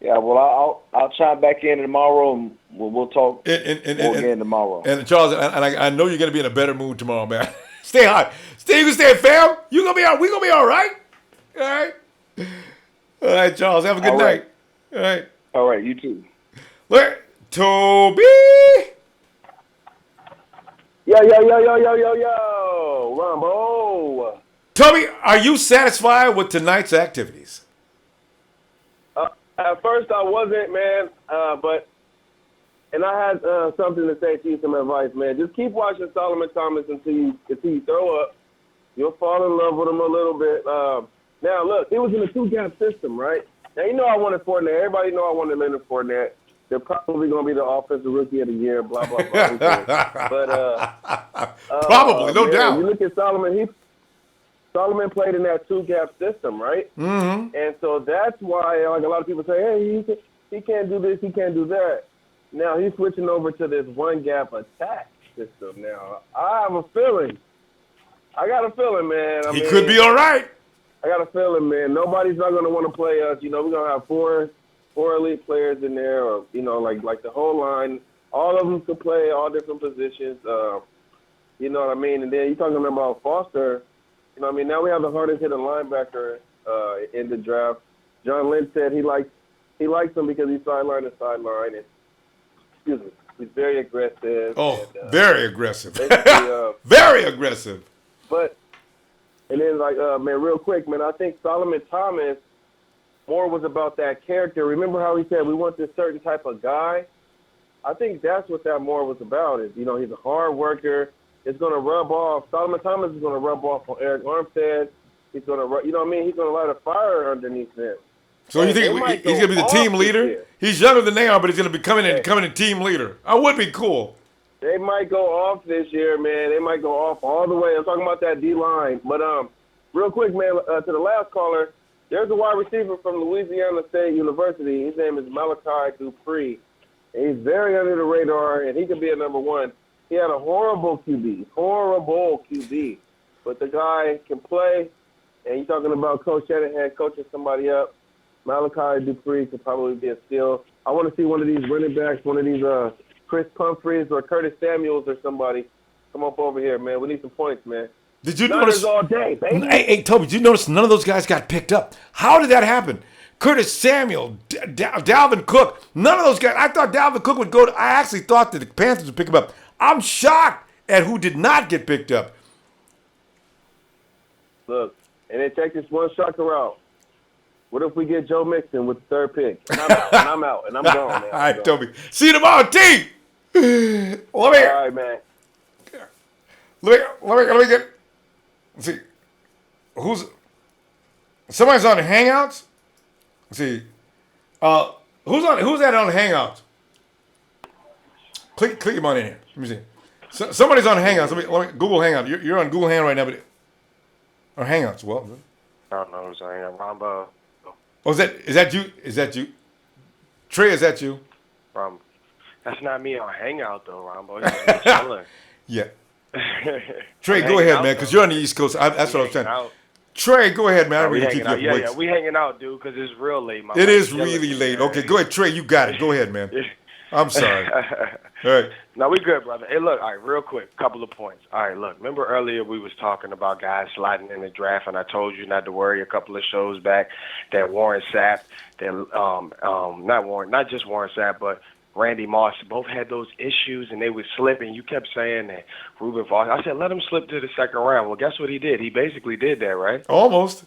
well, I'll chime back in tomorrow, and we'll talk again tomorrow. And Charles, and I know you're gonna be in a better mood tomorrow, man. Stay hot. You can stay, fam. You gonna be all. We gonna be all right. All right. All right, Charles. Have a good night. All right. All right. You too. Look, Toby. Yo, Ronbo. Toby, are you satisfied with tonight's activities? At first I wasn't, man, and I had something to say to you, some advice, man. Just keep watching Solomon Thomas until you throw up. You'll fall in love with him a little bit. Now, look, he was in a two-gap system, right? Now, I wanted Fournette. Everybody know I wanted Leonard Fournette. They're probably going to be the offensive rookie of the year, blah, blah, blah. But probably, no doubt. You look at Solomon, Solomon played in that two-gap system, right? Mm-hmm. And so that's why, like, a lot of people say, hey, he can't do this, he can't do that. Now he's switching over to this one-gap attack system now. I have a feeling. I got a feeling, man. He could be all right. I got a feeling, man. Nobody's not going to want to play us. We're going to have four elite players in there, or, like the whole line. All of them could play all different positions. You know what I mean? And then you're talking about Foster. Now we have the hardest hitting linebacker in the draft. John Lynch said he likes him because he's sideline to sideline, and he's very aggressive. Oh, and, very aggressive. Very aggressive. And then man, real quick, man, I think Solomon Thomas more was about that character. Remember how he said we want this certain type of guy? I think that's what that more was about. Is he's a hard worker. It's going to rub off. Solomon Thomas is going to rub off on Eric Armstead. He's going to, He's going to light a fire underneath them. So you think he's going to be the team leader? He's younger than they are, but he's going to be coming in team leader. That would be cool. They might go off this year, man. They might go off all the way. I'm talking about that D-line. But real quick, man, to the last caller, there's a wide receiver from Louisiana State University. His name is Malachi Dupree. He's very under the radar, and he could be a number one. He had a horrible QB. But the guy can play, and you're talking about Coach Shanahan coaching somebody up. Malachi Dupree could probably be a steal. I want to see one of these running backs, one of these Chris Humphreys or Curtis Samuels or somebody come up over here, man. We need some points, man. Did you notice all day, baby? Hey, Toby, did you notice none of those guys got picked up? How did that happen? Curtis Samuel, Dalvin Cook, none of those guys. I thought Dalvin Cook would go I actually thought that the Panthers would pick him up. I'm shocked at who did not get picked up. Look, and then take this one shocker out. What if we get Joe Mixon with the third pick? And I'm out, and I'm gone, man. All right, Toby. See you tomorrow, T. All right, man. Let me get. Let's see. Somebody's on Hangouts? Let's see. Who's that on Hangouts? Click him on in here. Let me see. Somebody's on Hangouts. Let me Google Hangout. You're on Google Hangout right now, or Hangouts. Well, I don't know who's on here. Ronbo. Oh, is that you? Is that you? Trey, is that you? That's not me on Hangout though, Ronbo. It's me chilling. Yeah. Trey, go ahead, man, because you're on the East Coast. That's what I'm saying. Trey, go ahead, man. I really keep you Yeah, we hanging out, dude, because it's real late. It is really late. Okay, go ahead, Trey. You got it. Go ahead, man. I'm sorry. All right. No, we good, brother. Hey, look, all right, real quick, couple of points. All right, look, remember earlier we was talking about guys sliding in the draft, and I told you not to worry a couple of shows back that Warren Sapp, not just Warren Sapp, but Randy Moss both had those issues, and they would slip, and you kept saying that Reuben Foster. I said, let him slip to the second round. Well, guess what he did? He basically did that, right? Almost.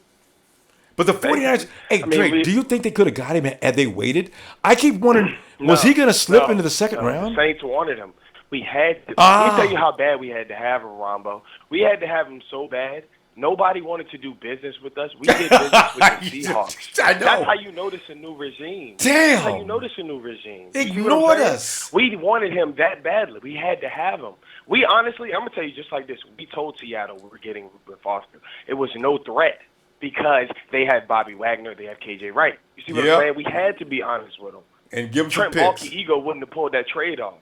But the 49ers, Drake, do you think they could have got him had they waited? I keep wondering, was he going to slip into the second round? The Saints wanted him. We had to. Let me tell you how bad we had to have him, Rombo. We had to have him so bad Nobody wanted to do business with us. We did business with the Seahawks. I know. That's how you notice a new regime. Damn. That's how you notice a new regime. Ignored us. We wanted him that badly. We had to have him. We honestly, I'm going to tell you just like this. We told Seattle we were getting Reuben Foster. It was no threat because they had Bobby Wagner. They had KJ Wright. You see what I'm saying? We had to be honest with them. And give him Trent some picks. Baalke ego wouldn't have pulled that trade off.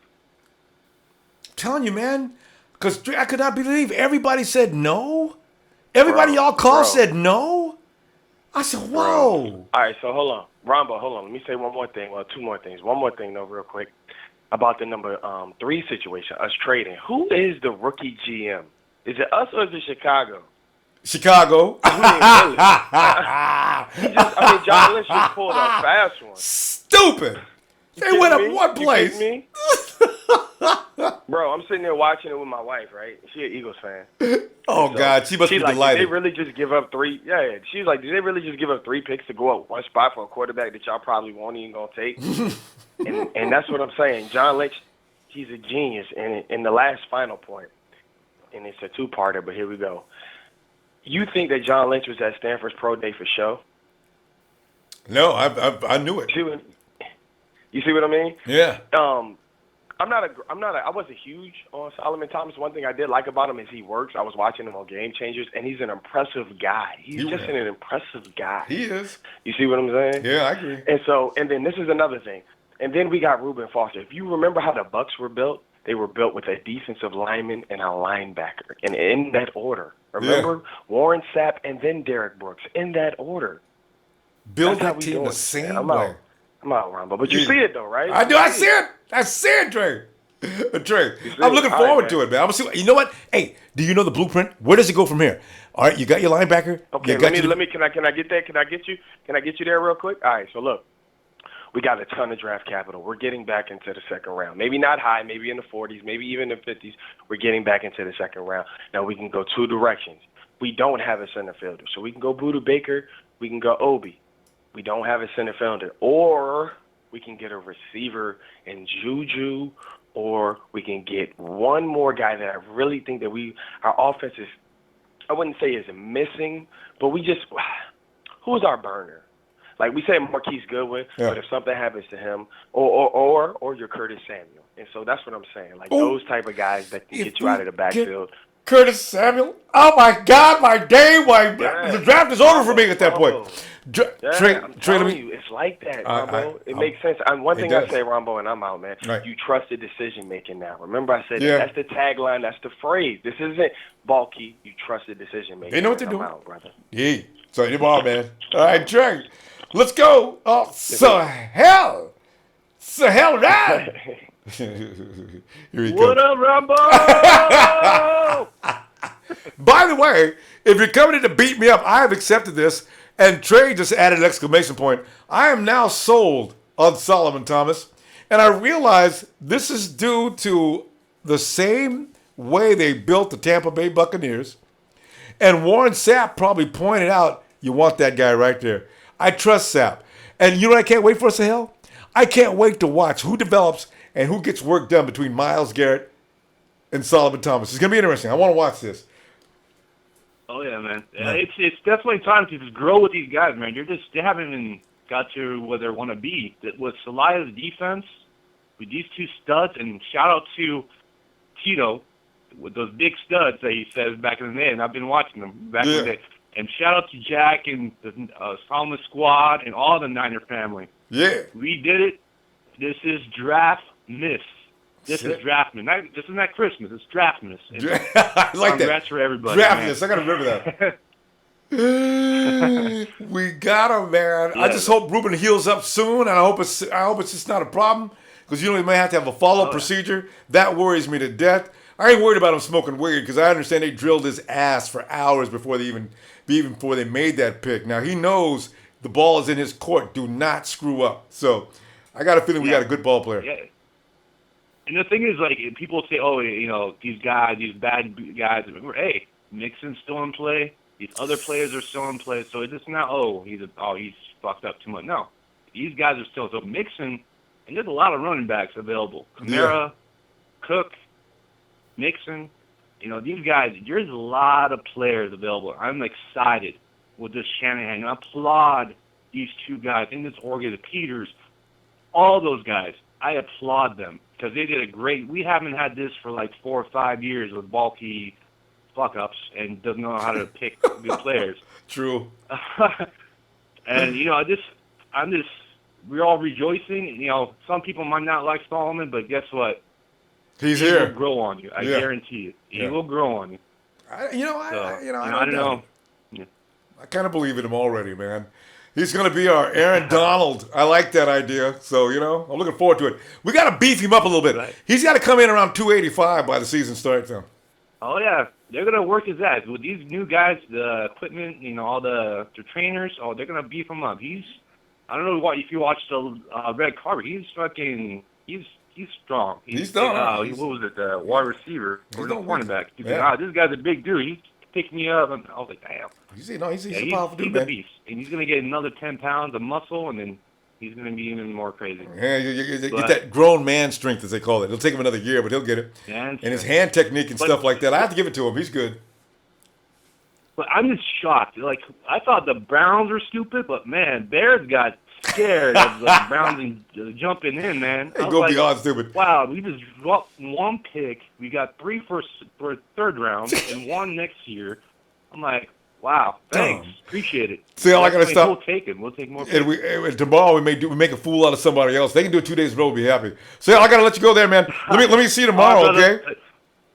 I'm telling you, man. Because I could not believe everybody said no. Everybody y'all called said no. I said, whoa. Bro. All right, so hold on. Rombo, hold on. Let me say one more thing. Well, two more things. One more thing, though, real quick. About the number 3 situation, us trading. Who is the rookie GM? Is it us or is it Chicago? Chicago. John Lynch just pulled a fast one. Stupid. They went up one place. Me? Bro, I'm sitting there watching it with my wife, right? She an Eagles fan. Oh, God. She must be like, delighted. Did they really just give up 3? Yeah. She's like, did they really just give up 3 picks to go up one spot for a quarterback that y'all probably won't even going to take? and that's what I'm saying. John Lynch, he's a genius. And in the last final point, and it's a 2-parter, but here we go. You think that John Lynch was at Stanford's pro day for show? No, I knew it. You see what I mean? Yeah. I wasn't huge on Solomon Thomas. One thing I did like about him is he works. I was watching him on Game Changers, and he's an impressive guy. He's just an impressive guy. He is. You see what I'm saying? Yeah, I agree. And then this is another thing. And then we got Reuben Foster. If you remember how the Bucs were built, they were built with a defensive lineman and a linebacker, and in that order. Remember? Warren Sapp and then Derek Brooks, in that order. Build that team the same way. I'm out, Ronbo. But you see it, though, right? I do. I see it. I see it, Trey. Trey, I'm looking forward to it, man. I'm gonna see. You know what? Hey, do you know the blueprint? Where does it go from here? All right, you got your linebacker. Okay, let me. Can I get that? Can I get you there real quick? All right. So look, we got a ton of draft capital. We're getting back into the second round. Maybe not high. Maybe in the 40s. Maybe even the 50s. We're getting back into the second round. Now we can go 2 directions. We don't have a center fielder, so we can go Buda Baker. We can go Obi. We don't have a center fielder, or we can get a receiver in Juju, or we can get one more guy that I really think that our offense is, I wouldn't say is missing, but who's our burner? Like we say Marquise Goodwin, but if something happens to him, or your Curtis Samuel. And so that's what I'm saying. Like those type of guys that can get you out of the backfield. Curtis Samuel? Oh, my God, my day. The draft is over for me at that point. I'm telling you, it's like that, Rombo. It makes sense. One thing I say, Rombo, and I'm out, man. Right. You trust the decision-making now. Remember I said that's the tagline, that's the phrase. This isn't Baalke. You trust the decision-making. They know what they're doing. I'm out, brother. Yeah. So you are, man. All right, Trey. Let's go. Oh, Sahel right. What up, Ronbo? By the way, if you're coming in to beat me up, I have accepted this. And Trey just added an exclamation point. I am now sold on Solomon Thomas. And I realize this is due to the same way they built the Tampa Bay Buccaneers. And Warren Sapp probably pointed out, you want that guy right there. I trust Sapp. And you know what I can't wait for, Sahel? I can't wait to watch who develops and who gets work done between Myles Garrett and Solomon Thomas. It's going to be interesting. I want to watch this. Oh, yeah, man. Yeah, it's definitely time to just grow with these guys, man. They haven't even got to where they want to be. With Salaya's defense, with these 2 studs, and shout out to Tito with those big studs that he says back in the day, and I've been watching them back in the day. And shout out to Jack and the Solomon squad and all the Niner family. Yeah. We did it. This is draft miss. This is draft miss. This is not Christmas. It's draft miss. I like that. Congrats for everybody. Draft miss. I got to remember that. We got him, man. Yeah. I just hope Reuben heals up soon, and I hope it's just not a problem, because you may have to have a follow-up procedure. That worries me to death. I ain't worried about him smoking weed, because I understand they drilled his ass for hours before they made that pick. Now he knows the ball is in his court. Do not screw up. So I got a feeling we got a good ball player. Yeah. And the thing is, like, people say, oh, these guys, these bad guys. Hey, Mixon's still in play. These other players are still in play. So it's just not, he's fucked up too much. No, these guys are still. So Mixon, and there's a lot of running backs available. Kamara, Cook, Mixon. these guys, there's a lot of players available. I'm excited with this Shanahan. I applaud these two guys in this organ, the Peters, all those guys. I applaud them because they did a great. We haven't had this for like 4 or 5 years with bulky fuck-ups and doesn't know how to pick good players. True. And, we're all rejoicing. Some people might not like Solomon, but guess what? He will grow on you. I guarantee it. He will grow on you. I don't know. Yeah. I kind of believe in him already, man. He's going to be our Aaron Donald. I like that idea. So, I'm looking forward to it. We got to beef him up a little bit. Right. He's got to come in around 285 by the season starts. Oh, yeah. They're going to work his ass. With these new guys, the equipment, all the trainers, they're going to beef him up. I don't know if you watched the red carpet. He's strong. He's strong. What was it? The wide receiver or the cornerback. Yeah. This guy's a big dude. He picked me up, and I was like, damn. He's a powerful dude, he's man. a beast, and he's gonna get another 10 pounds of muscle, and then he's gonna be even more crazy. Yeah, you get that grown man strength, as they call it. It'll take him another year, but he'll get it. And his hand technique and stuff like that. I have to give it to him. He's good. But I'm just shocked. Like, I thought the Browns were stupid, but man, Bears got scared of the Browns and jumping in, man. Hey, go beyond stupid. Wow, we just dropped 1 pick. We got 3 for third round and 1 next year. I'm like, wow, thanks, appreciate it. See, all I gotta stop. We'll take it. We'll take more. And tomorrow we make a fool out of somebody else. They can do it 2 days in a row. We'll be happy. So I gotta let you go there, man. Let me see you tomorrow, okay?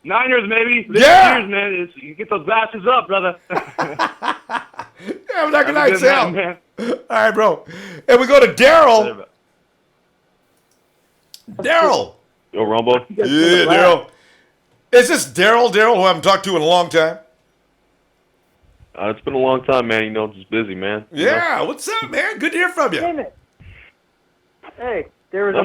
Niners, maybe. Yeah. Niners, man. You get those glasses up, brother. Have a good night, Sal. Man. All right, bro. And we go to Daryl. Daryl. Yo, Ronbo. Yeah, Daryl. Is this Daryl, who I haven't talked to in a long time? It's been a long time, man. Just busy, man. Yeah, what's up, man? Good to hear from you. Damn it. Hey, there was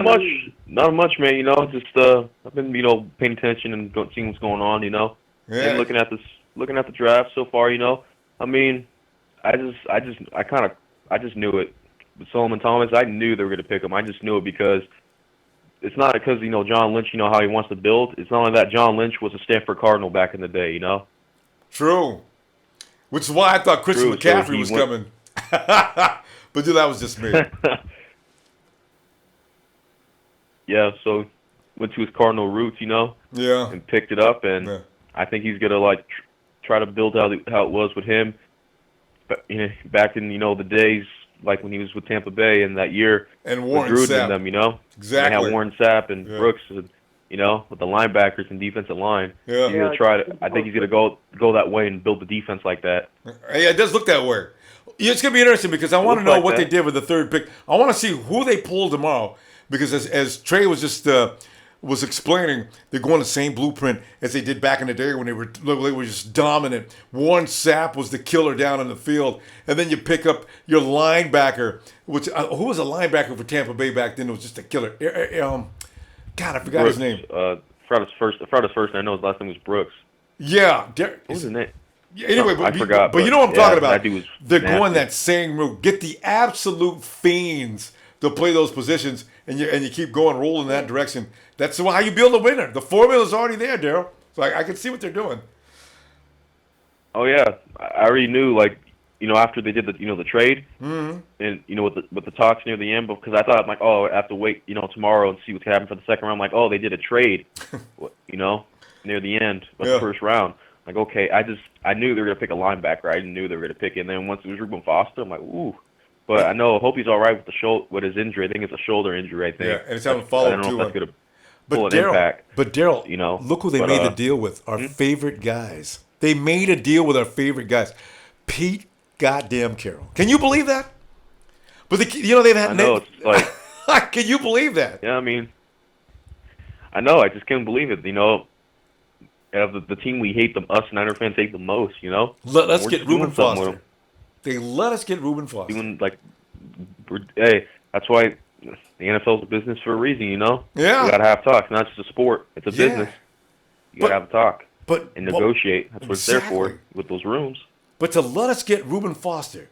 Not much, man. Just I've been, paying attention and seeing what's going on, Yeah. and looking at the draft so far, I mean, I just knew it. With Solomon Thomas, I knew they were going to pick him. I just knew it because it's not because John Lynch, how he wants to build. It's not only that John Lynch was a Stanford Cardinal back in the day, True. Which is why I thought Christian McCaffrey was coming. But dude, that was just me. Yeah, so went to his Cardinal roots, Yeah. and picked it up, and I think he's gonna try to build how it was with him. But back in the days like when he was with Tampa Bay in that year, and Warren with Gruden Sapp. and them, Exactly. They had Warren Sapp and Brooks, and, with the linebackers and defensive line. Yeah. He's gonna try to. I think he's gonna go that way and build the defense like that. Yeah, it does look that way. It's going to be interesting because I want to know what they did with the third pick. I want to see who they pulled tomorrow because as Trey was just was explaining, they're going the same blueprint as they did back in the day when they were just dominant. Warren Sapp was the killer down in the field, and then you pick up your linebacker, which who was a linebacker for Tampa Bay back then? It was just a killer. God, I forgot Brooks, his name. Friday's first. I know his last name was Brooks. Yeah, what was his name? Yeah, anyway, I forgot. But you know what I'm talking about. That dude was They're nasty. going that same route. Get the absolute fiends to play those positions, and you keep going, rolling in that direction. That's how you build a winner. The formula's already there, Daryl. So I can see what they're doing. Oh yeah, I already knew. After they did the trade, Mm-hmm. and with the talks near the end, because I thought I have to wait tomorrow and see what's happening for the second round. They did a trade, near the end of the first round. Okay, I knew they were gonna pick a linebacker. I knew they were gonna pick it. And then once it was Reuben Foster, I'm like, ooh. But I hope he's all right with with his injury. I think it's a shoulder injury. I think. Yeah, and it's having follow I don't know if that's gonna pull an Daryl, impact. But Daryl, look who they made the deal with. Our favorite guys. They made a deal with our favorite guys. Pete goddamn Carroll. Can you believe that? But they've had. I know it's like. Can you believe that? Yeah, I mean, I know. I just can't believe it. Of the team we hate, us Niner fans hate the most. Let's get Reuben Foster. They let us get Reuben Foster. Hey, that's why the NFL's a business for a reason. Yeah. You gotta have talks. Not just a sport. It's a business. You gotta have a talk. And negotiate. That's what it's there for with those rooms. But to let us get Reuben Foster,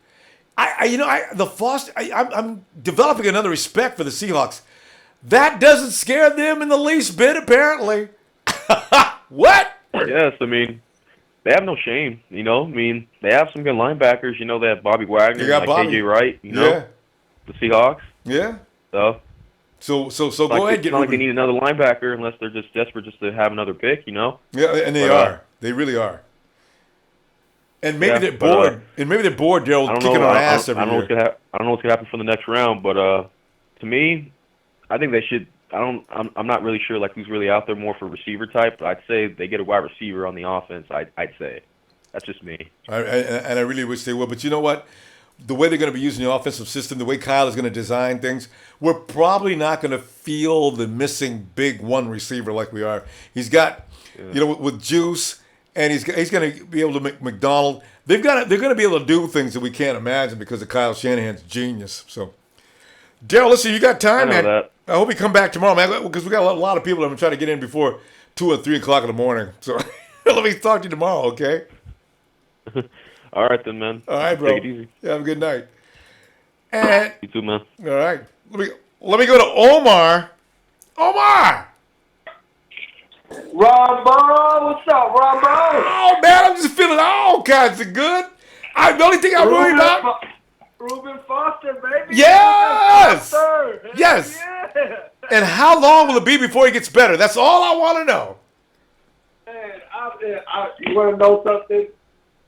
I'm developing another respect for the Seahawks. That doesn't scare them in the least bit, apparently. What? Yes, I mean, they have no shame, you know. I mean, they have some good linebackers. You know, they have Bobby Wagner, You got like Bobby. KJ Wright, you know, Yeah. the Seahawks. Yeah. So go ahead, it's get not like they Reuben. need another linebacker unless they're just desperate just to have another pick, you know. Yeah, and they are. They really are. And maybe they're bored. And maybe they're bored, Daryl, kicking our ass every year. I don't know what's gonna happen for the next round, but to me, I think they should. I'm not really sure like who's really out there more for receiver type. But I'd say they get a wide receiver on the offense. I'd say that's just me. And I really wish they would. But you know what? The way they're going to be using the offensive system, the way Kyle is going to design things, we're probably not going to feel the missing big one receiver like we are. He's got, with Juice, and he's going to be able to make McDonald. They're going to be able to do things that we can't imagine because of Kyle Shanahan's genius. So, Daryl, listen, you got time, man. That. I hope you come back tomorrow, man, because we got a lot of people that I'm trying to get in before 2 or 3 o'clock in the morning. So let me talk to you tomorrow, okay? All right, then, man. All right, bro. Take it easy. Yeah, have a good night. And you too, man. All right. Let me go to Omar. Omar! Ronbo, what's up, Ronbo? Oh, man, I'm just feeling all kinds of good. The only thing I'm worried about... Reuben Foster, baby. Yes! Foster. Yes! Yeah. And how long will it be before he gets better? That's all I want to know. Man, you want to know something?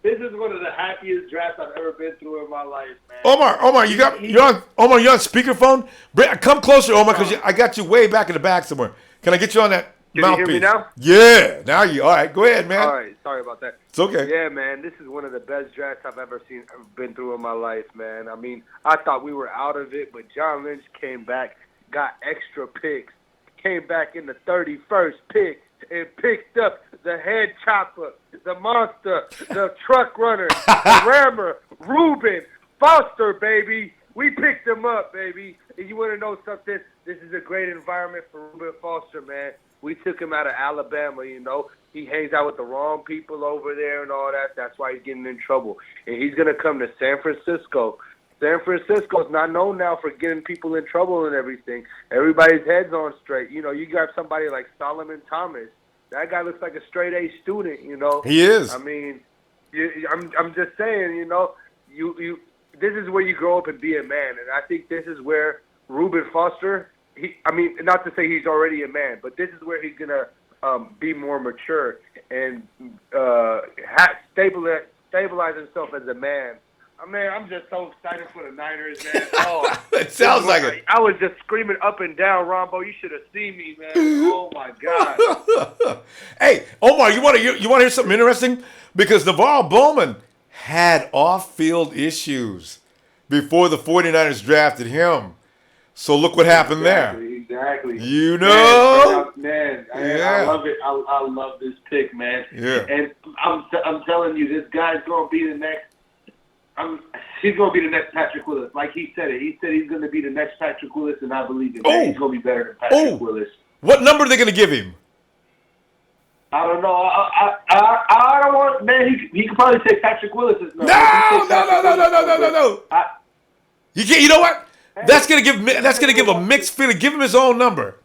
This is one of the happiest drafts I've ever been through in my life, man. Omar, you're on speakerphone? Come closer, Omar, because I got you way back in the back somewhere. Can I get you on that mouthpiece? Can you hear me now? Yeah, now you. All right, go ahead, man. All right, sorry about that. It's okay. Yeah, man, this is one of the best drafts I've ever been through in my life, man. I mean, I thought we were out of it, but John Lynch came back, got extra picks, came back in the 31st pick, and picked up the head chopper, the monster, the truck runner, the rammer, Reuben Foster, baby. We picked him up, baby. And you want to know something? This is a great environment for Reuben Foster, man. We took him out of Alabama, you know. He hangs out with the wrong people over there and all that. That's why he's getting in trouble. And he's going to come to San Francisco. San Francisco's not known now for getting people in trouble and everything. Everybody's head's on straight. You know, you got somebody like Solomon Thomas. That guy looks like a straight-A student, you know. He is. I mean, I'm just saying, you know, this is where you grow up and be a man. And I think this is where Reuben Foster, not to say he's already a man, but this is where he's going to be more mature and stabilize himself as a man. Man, I'm just so excited for the Niners, man. Oh, it sounds like it. I was just screaming up and down, Ronbo. You should have seen me, man. Oh my God. Hey, Omar, you want to hear something interesting? Because Navarro Bowman had off-field issues before the 49ers drafted him. So look what happened there. Exactly. You know, man, yeah. I love it. I love this pick, man. Yeah. And I'm telling you, this guy's gonna be the next. He's going to be the next Patrick Willis. Like he said it. He said he's going to be the next Patrick Willis, and I believe it. He's going to be better than Patrick Willis. What number are they going to give him? I don't know. I don't want. Man, he could probably take Patrick Willis's number. No. You can't. You know what? That's going to give a mixed feeling. Give him his own number,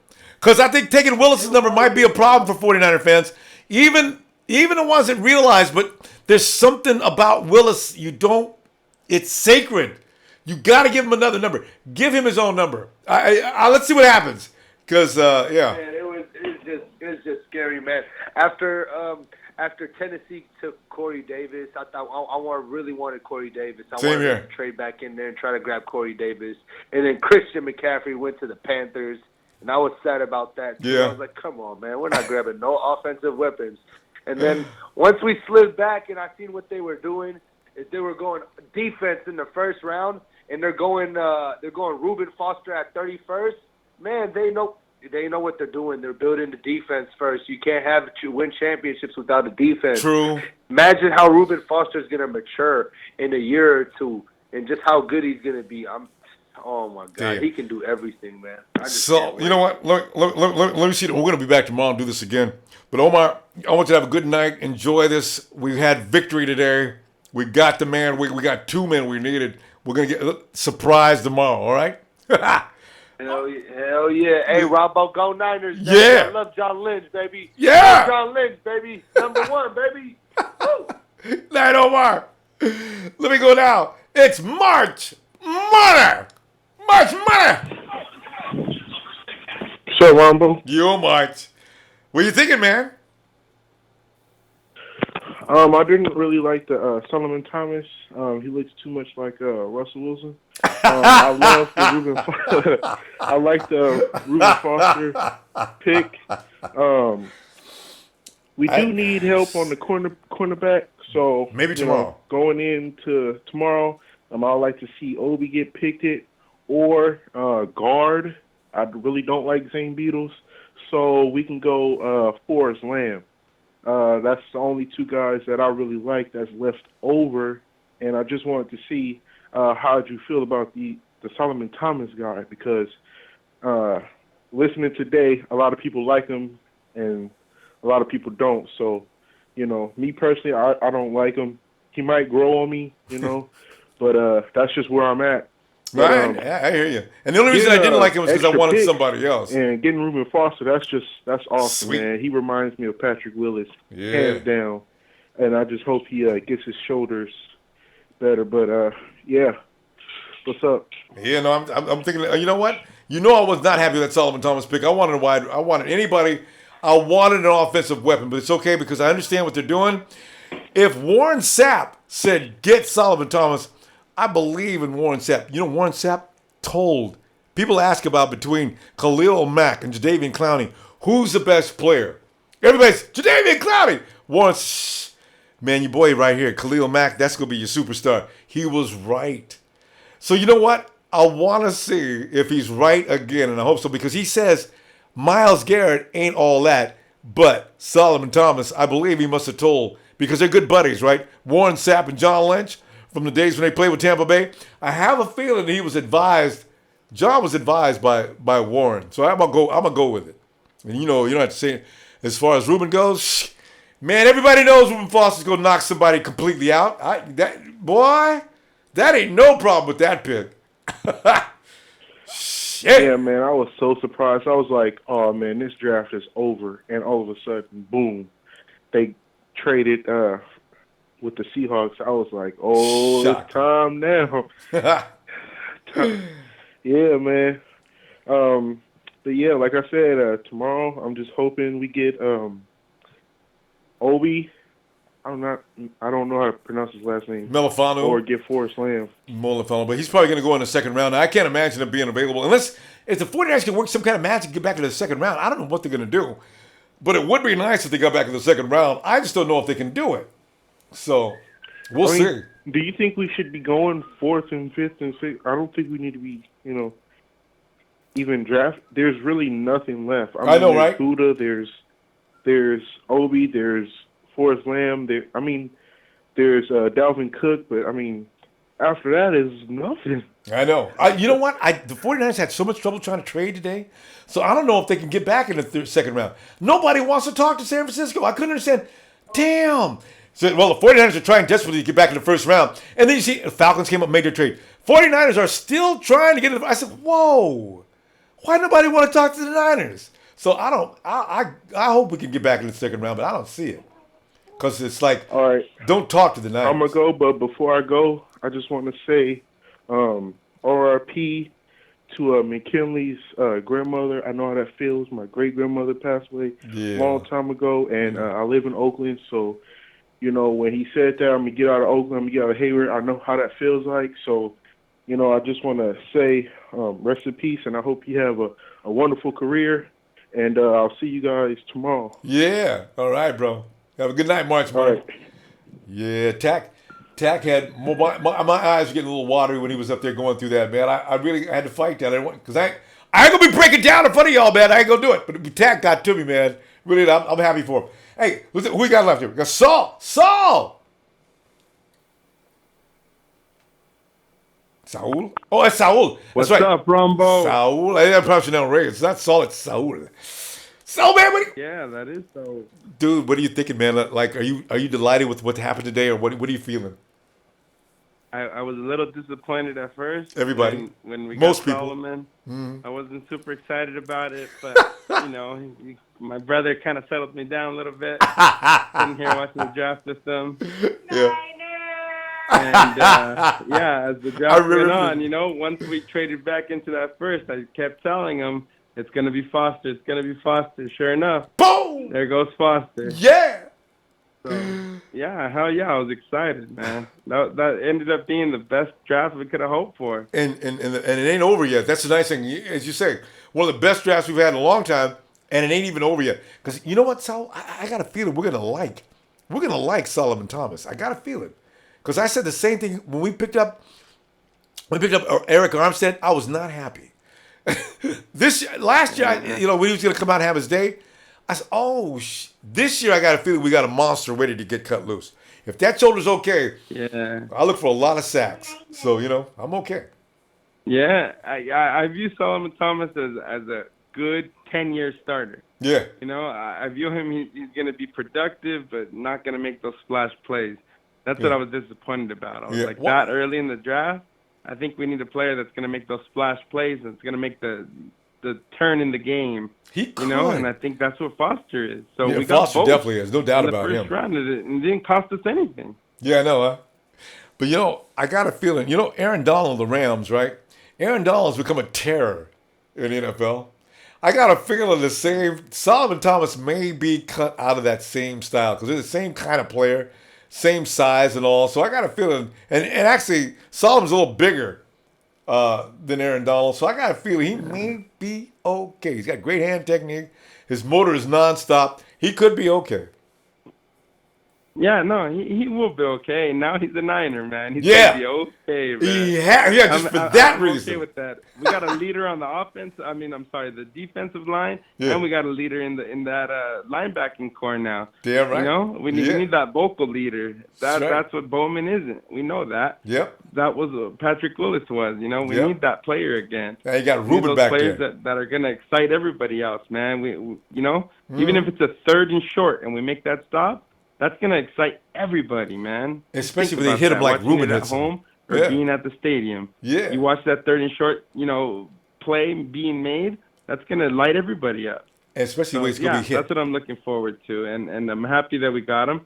because I think taking Willis's number might be a problem for 49er fans. Even the ones that realize, but there's something about Willis it's sacred. You got to give him another number. Give him his own number. Let's see what happens. Because Man, it was just scary, man. After Tennessee took Corey Davis, I thought I really wanted Corey Davis. I wanted to trade back in there and try to grab Corey Davis. And then Christian McCaffrey went to the Panthers, and I was sad about that. Yeah. I was like, come on, man, we're not grabbing no offensive weapons. And then once we slid back and I seen what they were doing, is they were going defense in the first round, and they're going Reuben Foster at 31st. Man, they know what they're doing. They're building the defense first. You can't win championships without a defense. True. Imagine how Reuben Foster is going to mature in a year or two, and just how good he's going to be. Oh my God, he can do everything, man. So you know what? Let me see. We're going to be back tomorrow and do this again. But Omar, I want you to have a good night. Enjoy this. We had victory today. We got the man. We got 2 men we needed. We're going to get surprised tomorrow, all right? Hell yeah. Hey, Ronbo, go Niners. Baby. Yeah. I love John Lynch, baby. Yeah. Love John Lynch, baby. Number one, baby. Woo. Night, Omar. Let me go now. It's March Money. March Money. So, Ronbo? Yo, March. What you thinking, man? I didn't really like the Solomon Thomas. He looks too much like Russell Wilson. I love the Reuben. I like the Reuben Foster pick. We do need help on the cornerback. So maybe tomorrow. Going into tomorrow, I'd like to see Obi get picked it or guard. I really don't like Zane Beatles, so we can go Forrest Lamb. That's the only two guys that I really like that's left over, and I just wanted to see how you feel about the Solomon Thomas guy, because listening today, a lot of people like him and a lot of people don't. So, me personally, I don't like him. He might grow on me, but that's just where I'm at. Right, I hear you. And the only reason I didn't like him was because I wanted somebody else. And getting Reuben Foster, that's awesome, Sweet. man. He reminds me of Patrick Willis, Yeah. hands down. And I just hope he gets his shoulders better. But yeah, what's up? Yeah, no, I'm thinking. You know what? I was not happy with that Solomon Thomas pick. I wanted anybody. I wanted an offensive weapon, but it's okay because I understand what they're doing. If Warren Sapp said get Solomon Thomas, I believe in Warren Sapp. Warren Sapp told people ask about between Khalil Mack and Jadeveon Clowney, who's the best player? Everybody's Jadeveon Clowney. Warren, man, your boy right here, Khalil Mack, that's gonna be your superstar. He was right. So you know what? I want to see if he's right again, and I hope so, because he says Myles Garrett ain't all that, but Solomon Thomas, I believe he must have told, because they're good buddies, right? Warren Sapp and John Lynch from the days when they played with Tampa Bay. I have a feeling he was advised. John was advised by Warren, so I'm gonna go with it. And you don't have to say it. As far as Reuben goes, man, everybody knows Reuben Foster's gonna knock somebody completely out. That ain't no problem with that pick. Shit. Yeah, man, I was so surprised. I was like, oh, man, this draft is over. And all of a sudden, boom, they traded with the Seahawks. I was like, oh, it's time now. Yeah, man. But, yeah, like I said, tomorrow I'm just hoping we get Obi. I don't know how to pronounce his last name. Melifano. Or get Forrest Lamb. Melifano, but he's probably going to go in the second round. Now, I can't imagine him being available. Unless if the 49ers can work some kind of magic to get back to the second round. I don't know what they're going to do. But it would be nice if they got back in the second round. I just don't know if they can do it. So, we'll see. Do you think we should be going fourth and fifth and sixth? I don't think we need to be, even draft. There's really nothing left. I know, right? There's Buddha, there's Obi, there's Forrest Lamb. There's Dalvin Cook, but after that is nothing. I know. You know what? The 49ers had so much trouble trying to trade today, so I don't know if they can get back in the second round. Nobody wants to talk to San Francisco. I couldn't understand. Damn. So, the 49ers are trying desperately to get back in the first round, and then you see the Falcons came up and made their trade. 49ers are still trying to get in I said, whoa. Why nobody want to talk to the Niners? So I hope we can get back in the second round, but I don't see it. Because it's like, all right, don't talk to the Niners. I'm going to go, but before I go, I just want to say RIP to McKinley's grandmother. I know how that feels. My great-grandmother passed away a long time ago, and I live in Oakland. So, when he said that, I'm going to get out of Oakland, I'm going to get out of Hayward, I know how that feels like. So, I just want to say rest in peace, and I hope you have a wonderful career, and I'll see you guys tomorrow. Yeah. All right, bro. Have a good night, March. All right. Yeah, Tack had my eyes were getting a little watery when he was up there going through that, man. I really had to fight that. Because I ain't gonna be breaking down in front of y'all, man. I ain't gonna do it. But Tack got to me, man. Really, I'm happy for him. Hey, who we got left here? We got Saul. Saul. Saul? Oh, it's Saul. What's That's right. up, Ronbo? Saul. I didn't pronounce your name right. It's not Saul, it's Saul. So, man, yeah, that is so. Dude, what are you thinking, man? Like, are you delighted with what happened today, or what are you feeling? I was a little disappointed at first. Everybody. When we Most got people. Solomon, Mhm. I wasn't super excited about it, but my brother kind of settled me down a little bit. Sitting here watching the draft with them. Yeah. And as the I draft went remember. on, once we traded back into that first, I kept telling him it's gonna be Foster. It's gonna be Foster. Sure enough, boom! There goes Foster. Yeah. So hell yeah, I was excited, man. That ended up being the best draft we could have hoped for. And it ain't over yet. That's the nice thing. As you say, one of the best drafts we've had in a long time, and it ain't even over yet. Because you know what, Sal? I got a feeling we're gonna like Solomon Thomas. I got a feeling. Because I said the same thing when we picked up Eric Armstead. I was not happy. Last year, when he was gonna come out and have his day, I said, this year I got a feeling we got a monster ready to get cut loose. If that shoulder's okay, I look for a lot of sacks. So, I'm okay. Yeah, I view Solomon Thomas as a good 10-year starter. Yeah. I view him, he's going to be productive, but not going to make those splash plays. That's what I was disappointed about. I was that early in the draft, I think we need a player that's going to make those splash plays and it's going to make the turn in the game. He could. And I think that's what Foster is. So Yeah, we got Foster both definitely is. No doubt in the about first him. round, and it didn't cost us anything. Yeah, I know, huh? But, I got a feeling, Aaron Donald of the Rams, right? Aaron Donald's become a terror in the NFL. I got a feeling the same. Solomon Thomas may be cut out of that same style because they're the same kind of player, same size and all. So I got a feeling, and actually, Solomon's a little bigger than Aaron Donald. So I got a feeling he may be okay. He's got great hand technique. His motor is nonstop. He could be okay. Yeah, no, he will be okay. Now he's a Niner, man. He's Yeah. gonna be okay, man. Just for that I'm reason. okay with that. We got a leader on the offense. The defensive line, Yeah. and we got a leader in that linebacking core now. Damn right. We need that vocal leader. That's right. That's what Bowman isn't. We know that. Yep. That was what Patrick Willis was. We Yep. need that player again. Yeah, you got We need Reuben those back players there. that are gonna excite everybody else, man. We even if it's a 3rd and short and we make that stop. That's going to excite everybody, man. Especially Think when they about hit him that, like watching Reuben it at hits him. home or Yeah. being at the stadium. Yeah. You watch that 3rd and short, play being made, that's going to light everybody up. Especially when he's going to be hit. That's what I'm looking forward to, and I'm happy that we got him.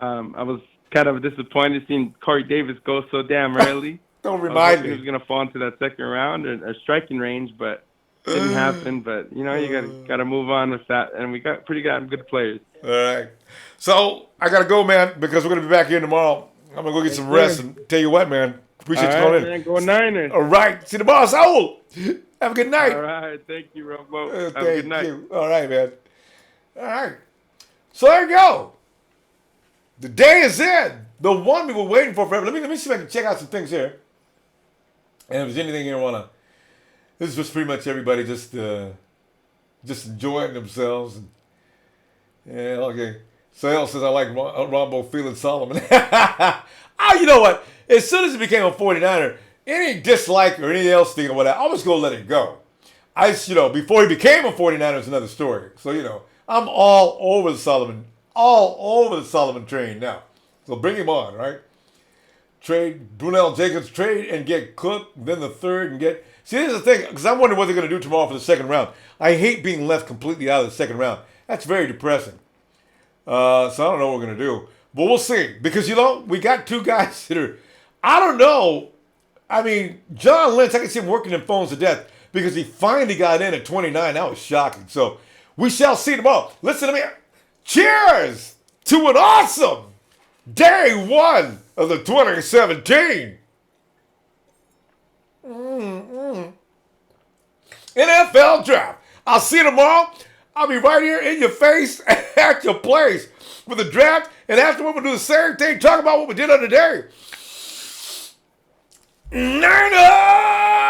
I was kind of disappointed seeing Corey Davis go so damn early. Don't I was remind hoping me. he was going to fall into that 2nd round or striking range, but it didn't happen. But, you got to move on with that, and we got pretty good players. All right. So I got to go, man, because we're going to be back here tomorrow. I'm going to go get some rest and tell you what, man. Appreciate you calling in. Man, go Niners. All right. See you tomorrow, Saul. Have a good night. All right. Thank you, Ronbo. Have a Thank good night. you. All right, man. All right. So there you go. The day is in. The one we were waiting for forever. Let me see if I can check out some things here. And if there's anything you want to... This is just pretty much everybody just enjoying themselves. Yeah, okay. Sale says, I like Ronbo feeling Solomon. You know what? As soon as he became a 49er, any dislike or anything else thing or whatever, I was going to let it go. Before he became a 49er is another story. So, I'm all over the Solomon train now. So bring him on, right? Trade Brunel Jacobs, trade and get Cook, then the 3rd and get... See, here's the thing, because I'm wondering what they're going to do tomorrow for the 2nd round. I hate being left completely out of the 2nd round. That's very depressing. So I don't know what we're going to do. But we'll see. Because, we got 2 guys that are... I don't know. I mean, John Lynch, I can see him working them phones to death because he finally got in at 29. That was shocking. So we shall see tomorrow. Listen to me. Cheers to an awesome day 1 of the 2017 NFL Draft. I'll see you tomorrow. I'll be right here in your face at your place with the draft. And afterward, we'll do the same thing, talk about what we did on the day. Niners!